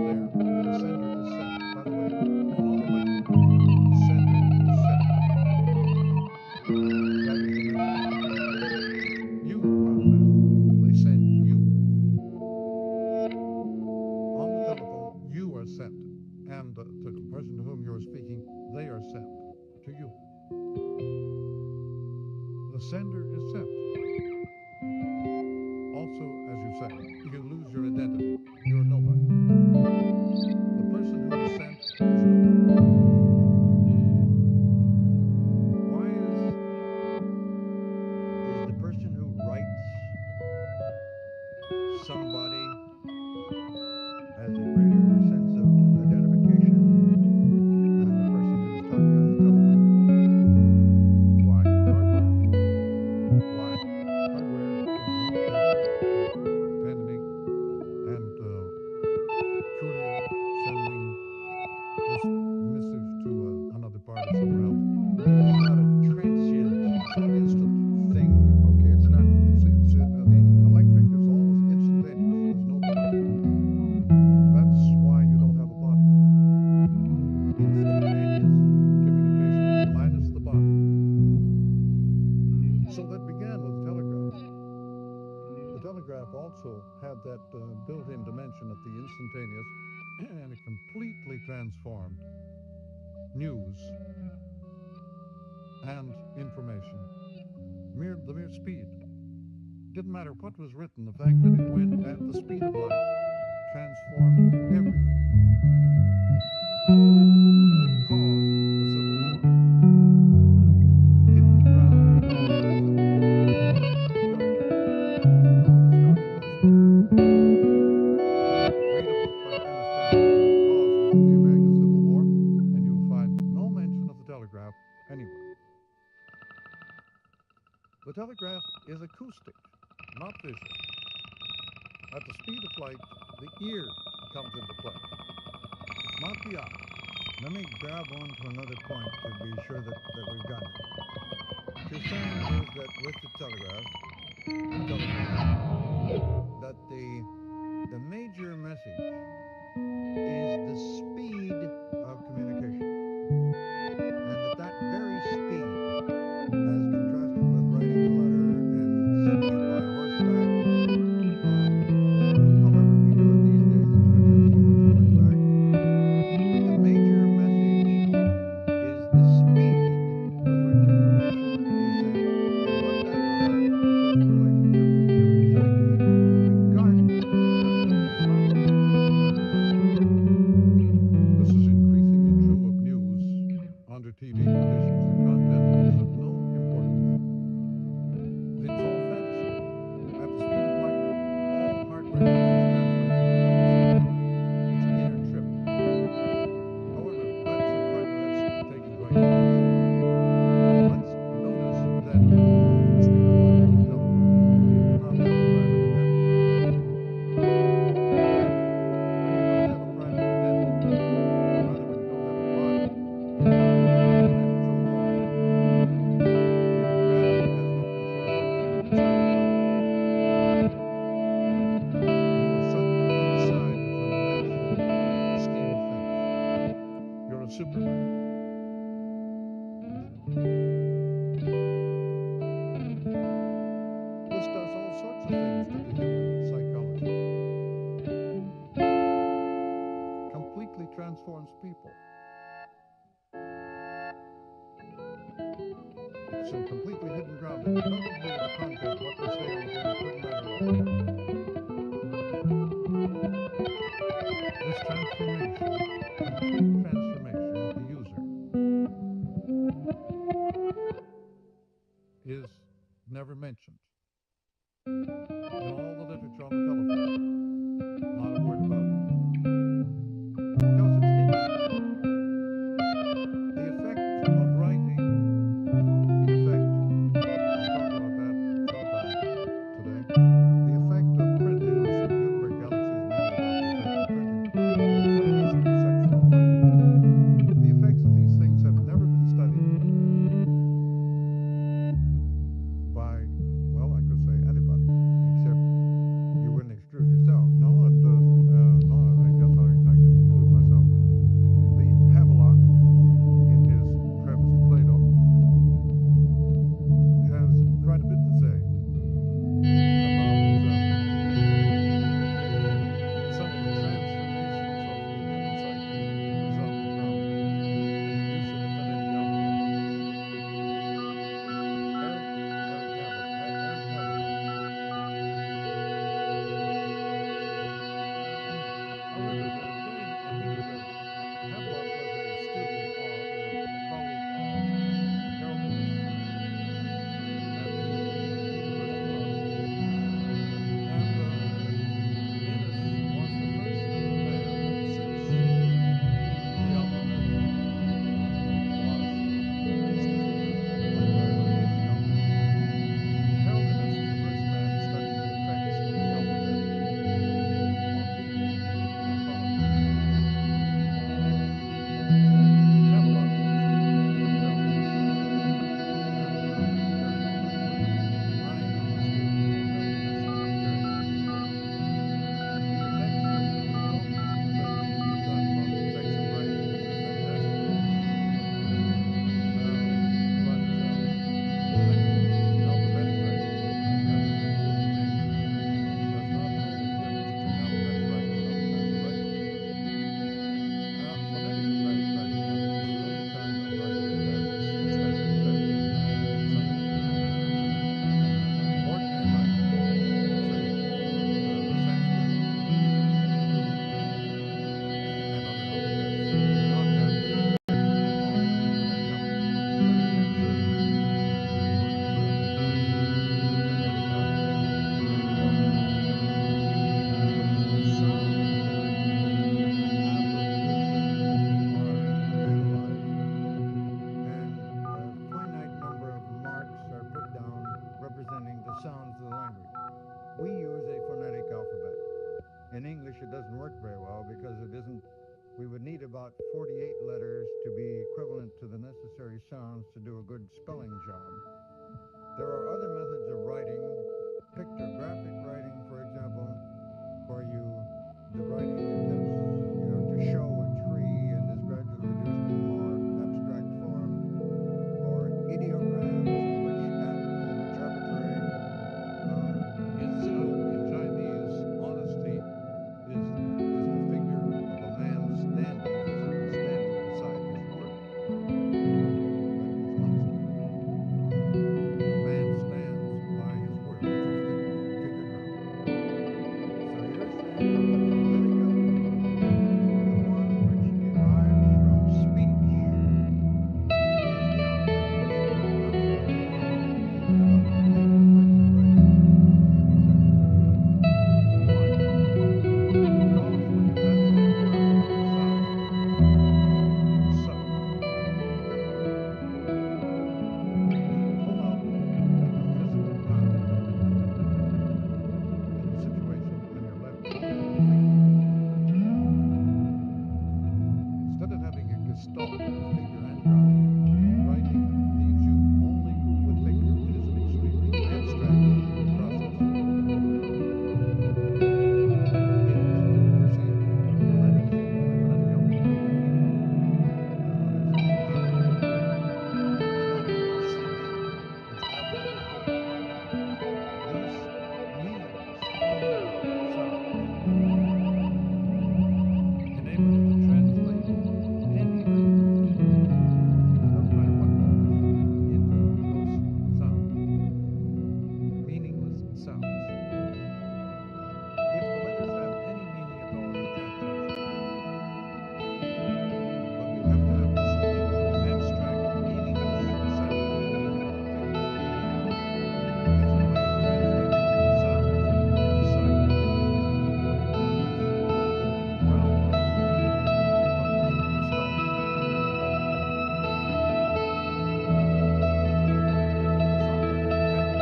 there. The sender is set. By the way, on all electric media, the sender is set. That is the message. You are the message. They send you. On the telephone, you are sent. And to the person to whom you are speaking, they are sent to you. The sender is sent. Also, as you say, you lose your identity. You're nobody. The person who is sent is nobody. Why is the person who writes somebody has a greater sense of identification than the person who is talking on the telephone? Why? Hardware. Why? Hardware is pending and courier sending this missive to another part of somewhere else. I mean, it's not a transient, it's not an instant thing. Okay, it's not. It's the electric is always instantaneous. There's no body. That's why you don't have a body. Instantaneous communication is minus the body. So that began with the telegraph. The telegraph also had that built-in dimension of the instantaneous, and it completely transformed news and information. The mere speed. Didn't matter what was written, the fact that it went at the speed of light transformed everything. It caused the Civil War. The telegraph is acoustic, not visual. At the speed of light, the ear comes into play. It's not the eye. Let me grab on to another point to be sure that we've gotten it. What you're saying is that with the telegraph and telephone, that the major message is the speed of communication. And that very speed, as contrasted with writing a letter and sending it by horseback, or however we do it these days, it's good deal slower than horseback. But the major message is the speed with which information is sent and what that does to social relationships in the human psyche, regardless of the content and content of the letter. This is increasingly true of news. Under TV conditions, the content is of no importance. It's all fantasy. At the speed of light, all hardware does is translate into fantasy. It's inner trip. However, that's taking quite a leap forward. Let's notice that when you move at the speed of light on the telephone, you do not have a private identity. When you don't have a private identity, or rather when you don't have a body, you control the natural law. Gravity has no control over you at the speed of light. You are suddenly outside of the natural scheme of things. You're a Superman. This does all sorts of things to the human psychology. Completely transforms people. It's some completely hidden ground. It's nothing to do with the content. What we say on the day couldn't matter less. This transformation, complete transformation of the user, is never mentioned in all the literature on the telephone. Not a word about it. Because it's hidden. The effect of writing, the effect, I'll talk about that sometime today, the effect of printing, this Gutenberg Galaxy is mainly about the effect of printing. We'll cover this in the section on writing. The effects of these things have never been studied by, well, I could say anybody, except you wouldn't extrude yourself. isn't, we would need about 48 letters to be equivalent to the necessary sounds to do a good spelling job. There are other methods of writing, pictographic writing, for example, where the writing attempts, to show a tree and is gradually reduced to more abstract form, or ideograms in which arbitrary In Chinese, honesty is the figure of a man standing, physically standing beside his word. That means honesty. A man stands by his word. Figure ground. So you're saying that the Federico, the one which derives from speech, is the outlet which concentrates on thinking about the major effects of writing. Why? Because when you translate the word sound into sight, you pull out the physical ground in the situation when you're left only with figure. Instead of having a gestalt with figure and ground, writing leaves you only with figure. It is an extremely abstract process. See, the letters in the phonetic alphabet have no meaning. That's what I say. Apropos. It's not ABCD. It's apropos. These meaningless, formula sounds enable you to translate any language, doesn't matter what language, into those sounds, meaningless sounds. If the letters have any meaning at all, you can't translate them. But you have to have this abstract, meaningless set of figures. As a way of translating sounds into sight. And what you do is you pull the ground out from the gestalt and you let it go. The result of having figure without a ground is muta, is logic. What's called logic is building up a ground from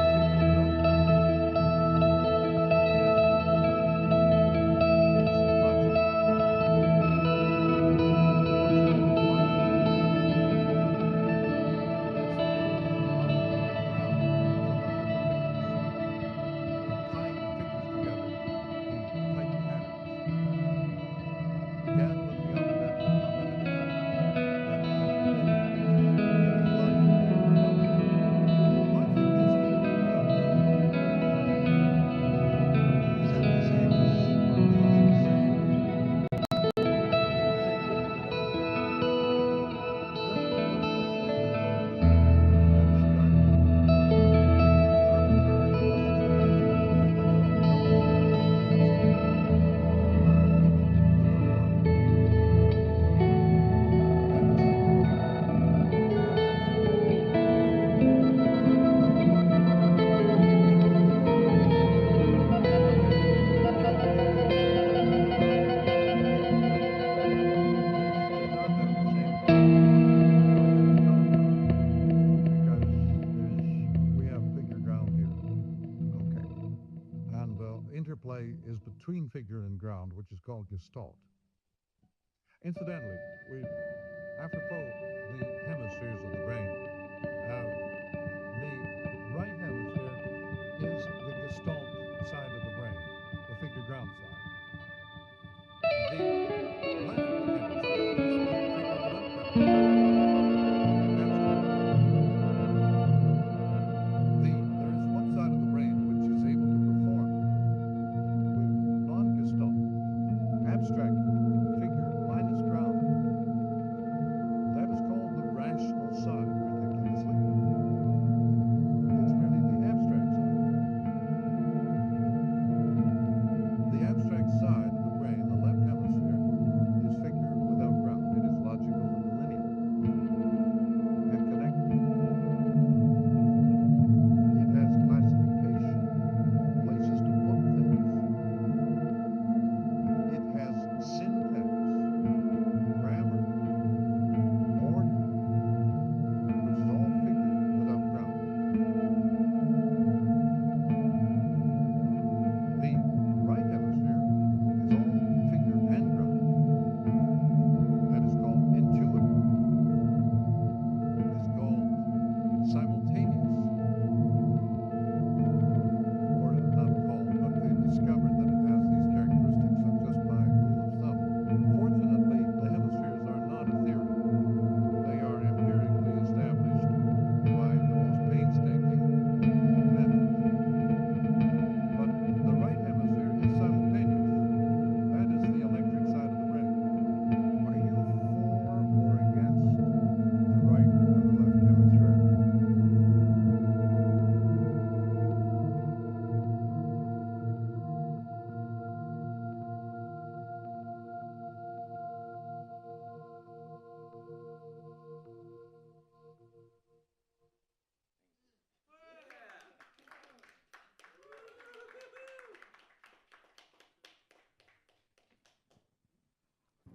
under the figures and tying the figures together in tight patterns. Began with the alphabet in Parmenides and now it's in Greece. It is logic here, logic. Logic is figure without a ground. Is that the same as, or close to saying, when you say figure without a ground, is that close to saying that it's abstract, it's arbitrary, plus it's rational? Because when you're overcoming, you're totally abstract. You are image without body. That is figure without ground. When you have this, and when you do who you are without a body, it means you no longer are you. So it is you and figure, you and I and you and them. This does not have the same qualities of intelligence because we have figure ground here. Okay. And interplay is between figure and ground, which is called gestalt. Incidentally, apropos the hemispheres of the brain, the right hemisphere is the gestalt side of the brain, the figure ground side. The left hemisphere is the figure without ground, abstract. There is one side of the brain which is able to perform with non-gestalt, abstract figure minus ground. That is called the rational side, or the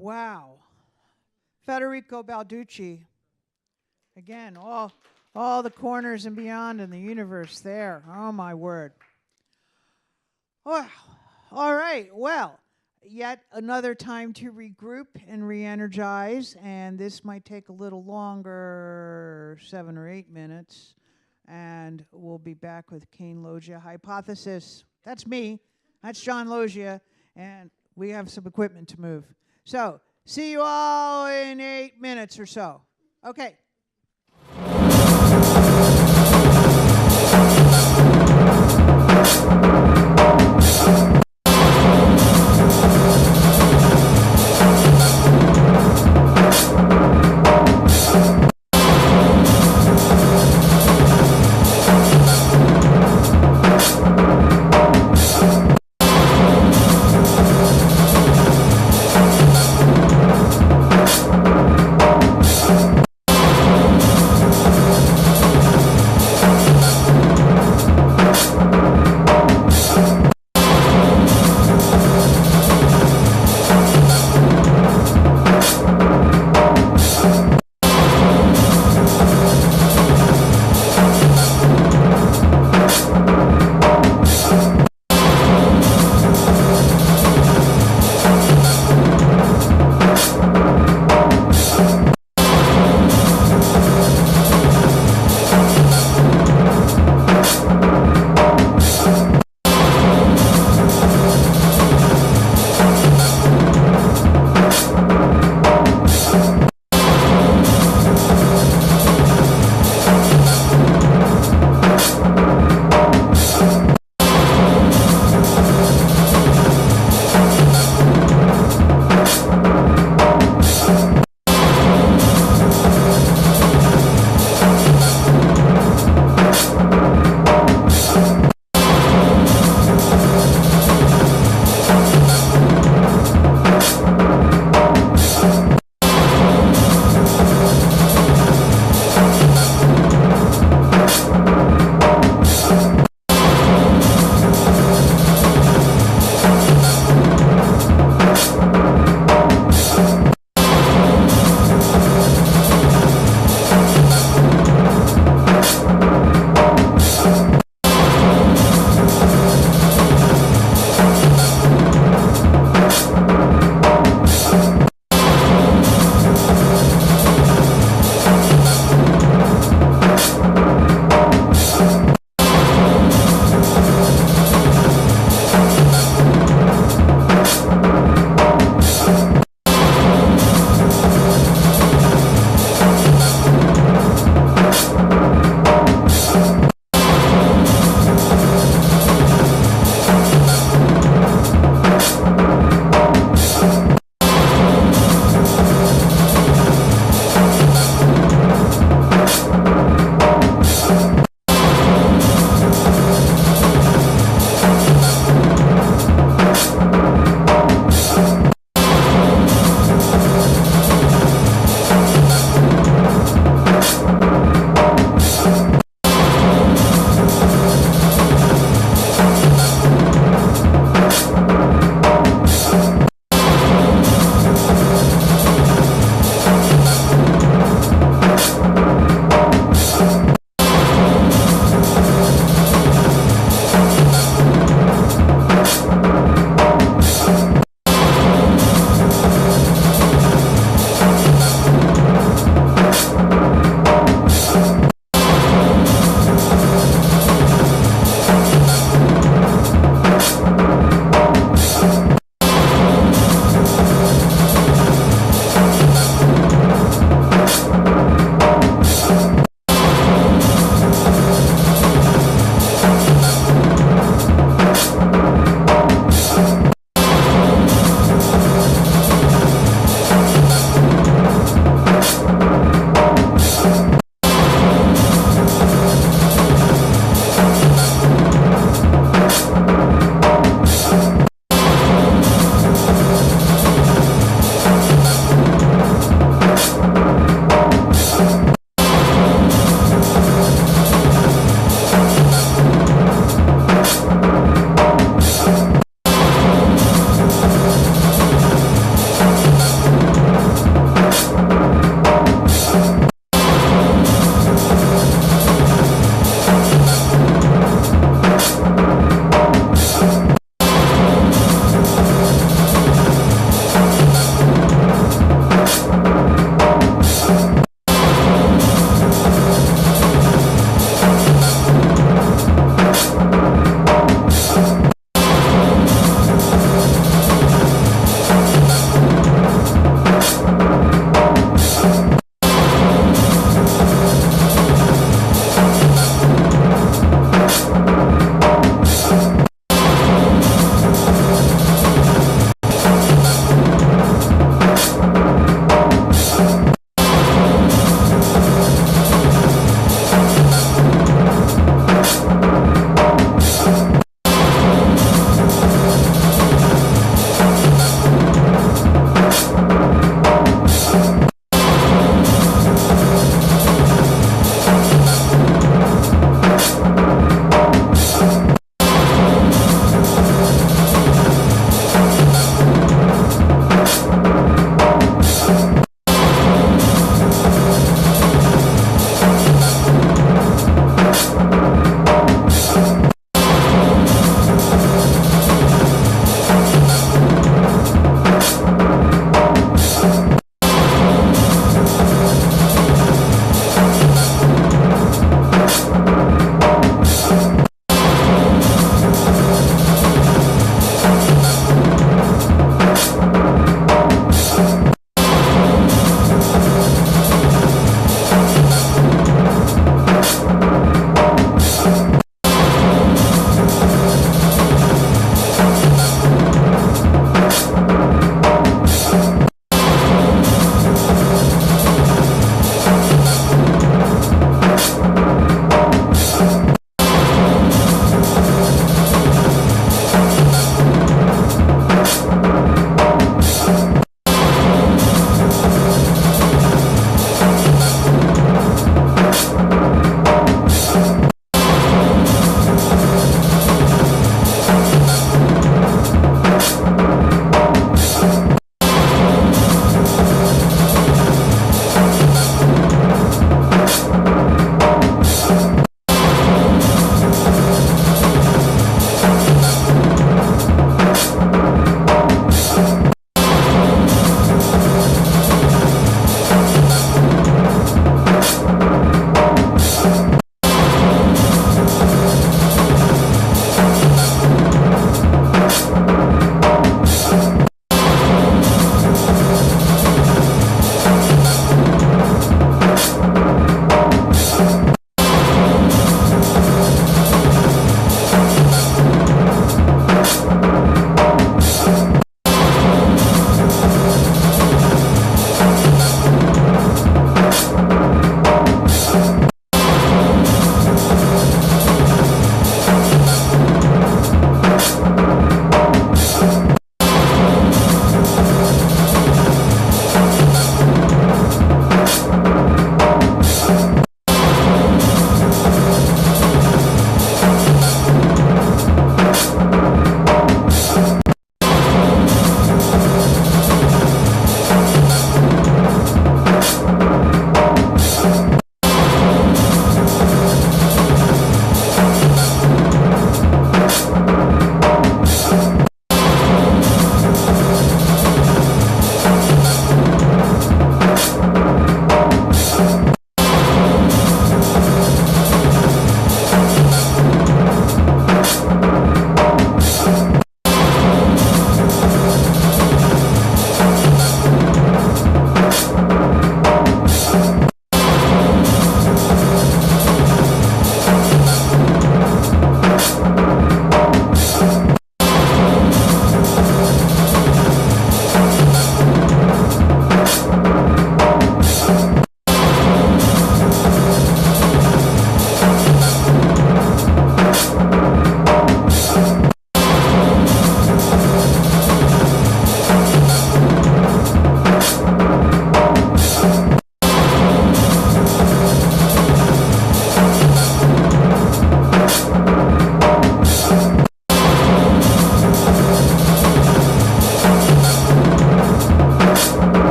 Wow. Federico Balducci. Again, all the corners and beyond in the universe there. Oh, my word. Wow. All right. Well, yet another time to regroup and re-energize, and this might take a little longer, 7 or 8 minutes, and we'll be back with KaneLoggiaHYPOTHESIS. That's me. That's John Loggia, and we have some equipment to move. So, see you all in 8 minutes or so. Okay.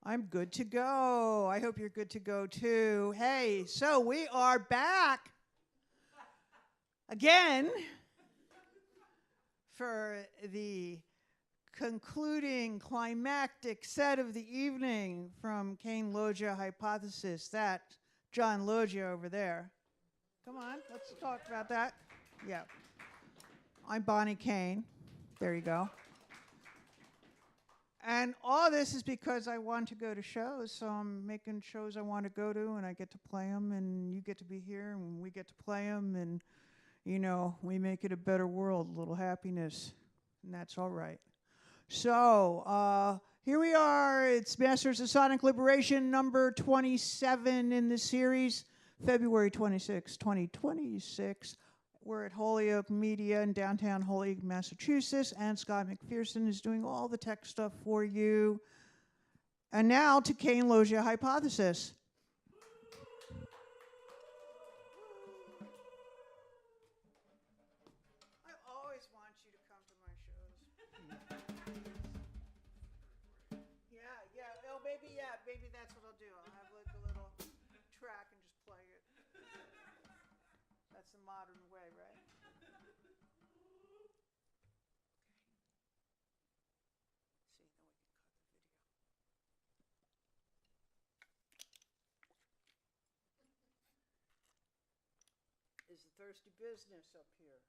I'm good to go. I hope you're good to go too. Hey, so we are back again for the concluding climactic set of the evening from KaneLoggiaHYPOTHESIS. That John Loggia over there. Come on, let's talk about that. Yeah. I'm Bonnie Kane. There you go. And all this is because I want to go to shows, so I'm making shows I want to go to, and I get to play them, and you get to be here, and we get to play them, and, you know, we make it a better world, a little happiness, and that's all right. So, here we are. It's Masters of Sonic Liberation, number 27 in the series, February 26, 2026. We're at Holyoke Media in downtown Holyoke, Massachusetts, and Scott McPherson is doing all the tech stuff for you. And now to KaneLoggiaHYPOTHESIS. I always want you to come to my shows. Oh, maybe that's what I'll do. I'll have like a little track and just play it. That's the modern way, right? Is the thirsty business up here?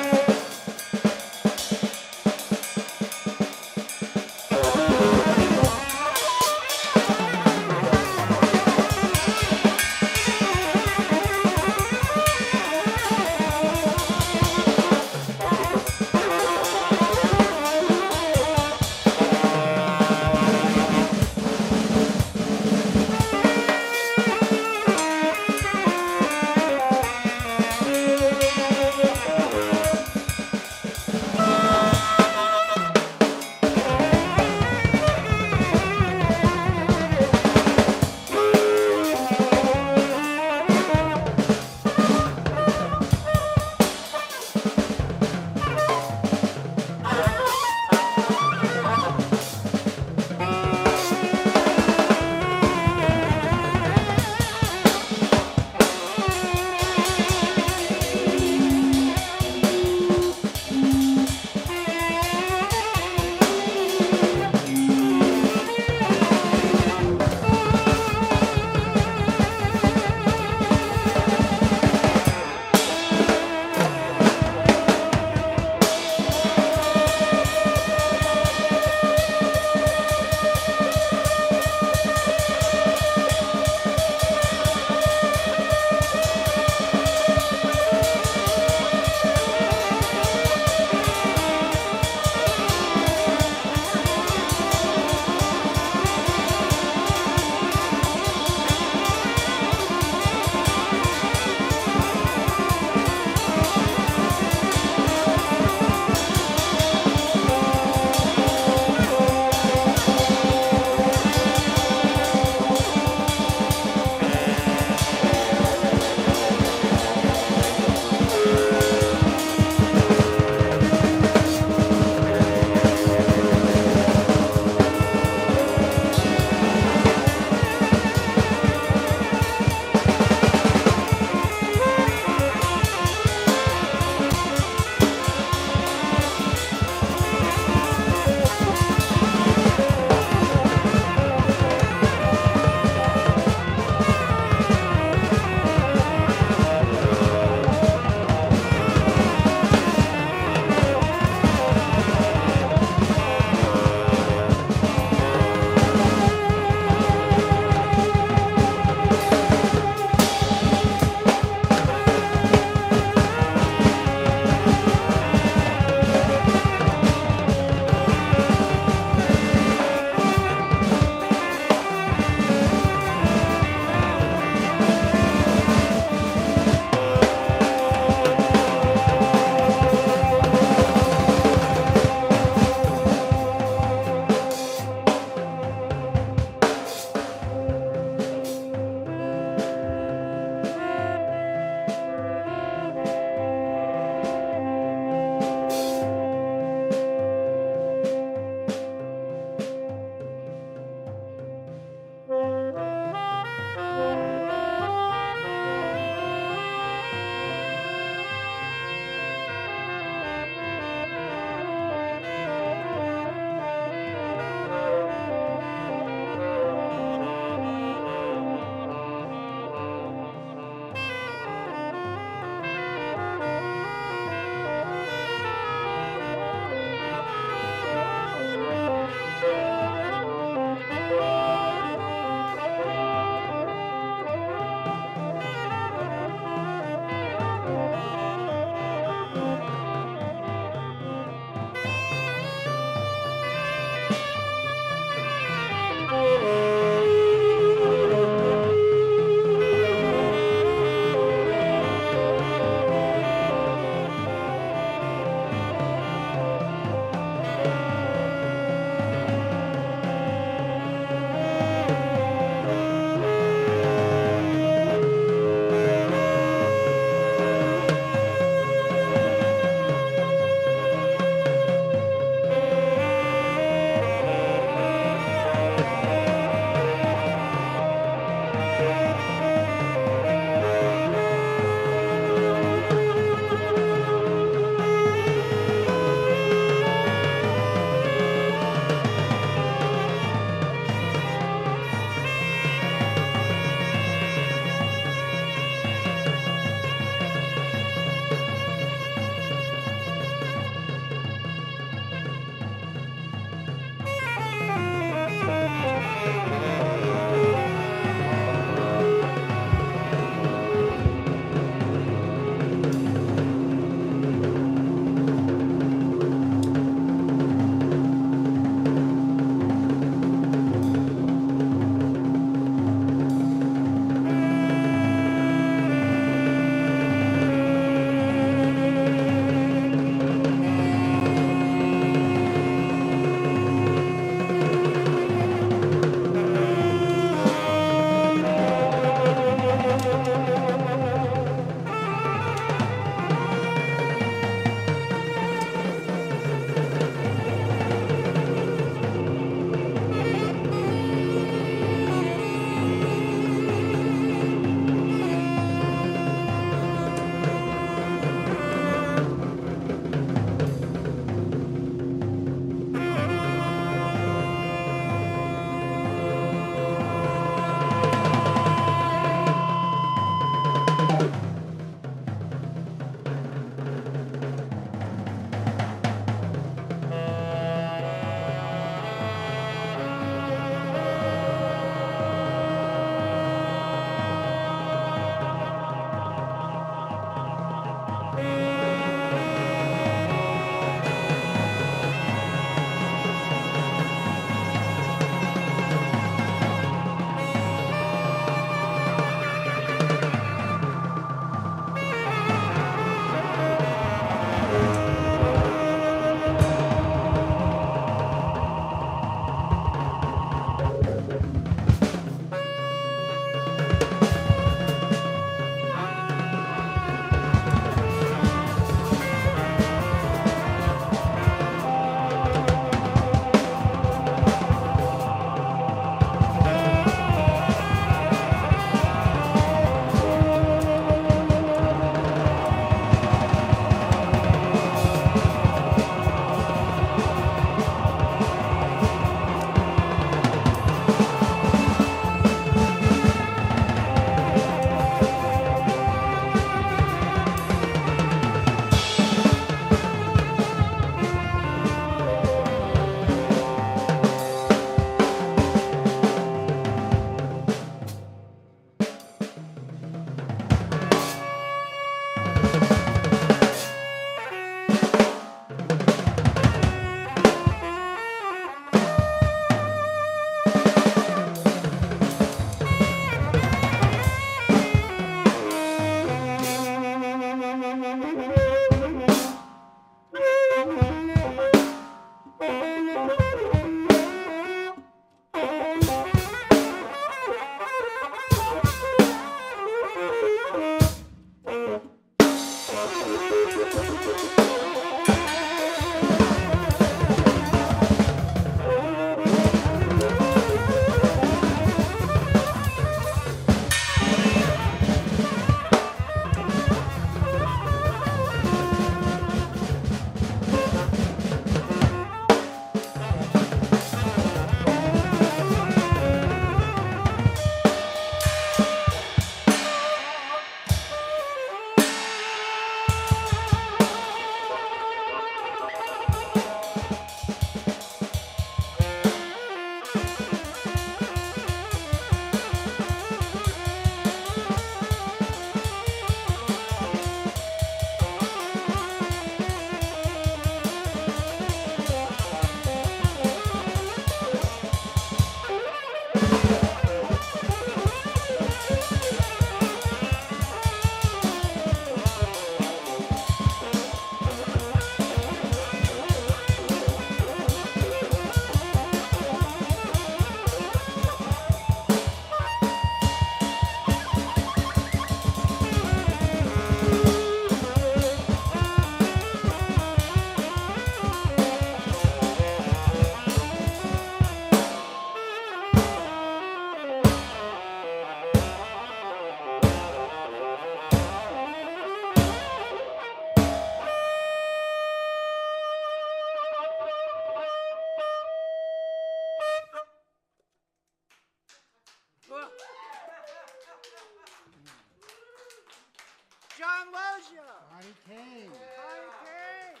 John Loggia. Bonnie Kane. Bonnie Kane.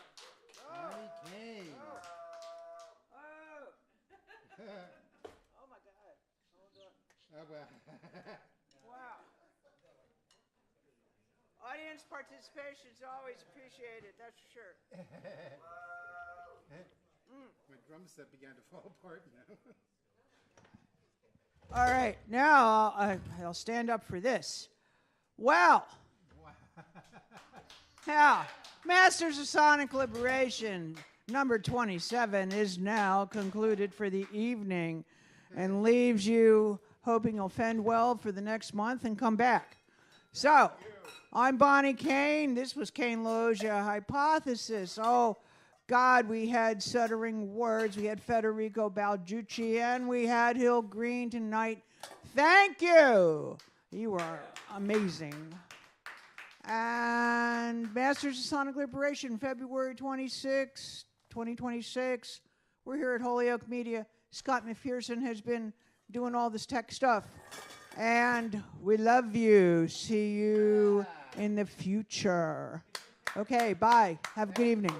Bonnie Kane. Oh. Oh my God. Oh, well. Wow. Audience participation is always appreciated, that's for sure. My drum set began to fall apart, you know. All right, now I'll stand up for this. Well, yeah, Masters of Sonic Liberation number 27 is now concluded for the evening and leaves you hoping you'll fend well for the next month and come back. So, I'm Bonnie Kane. This was KaneLoggiaHYPOTHESIS. Oh, God, we had Suddering Words, we had Federico Balducci, and we had Greene tonight. Thank you. You are amazing. And Masters of Sonic Liberation, February 26, 2026. We're here at Holyoke Media. Scott McPherson has been doing all this tech stuff. And we love you. See you in the future. Okay, bye. Have a good evening.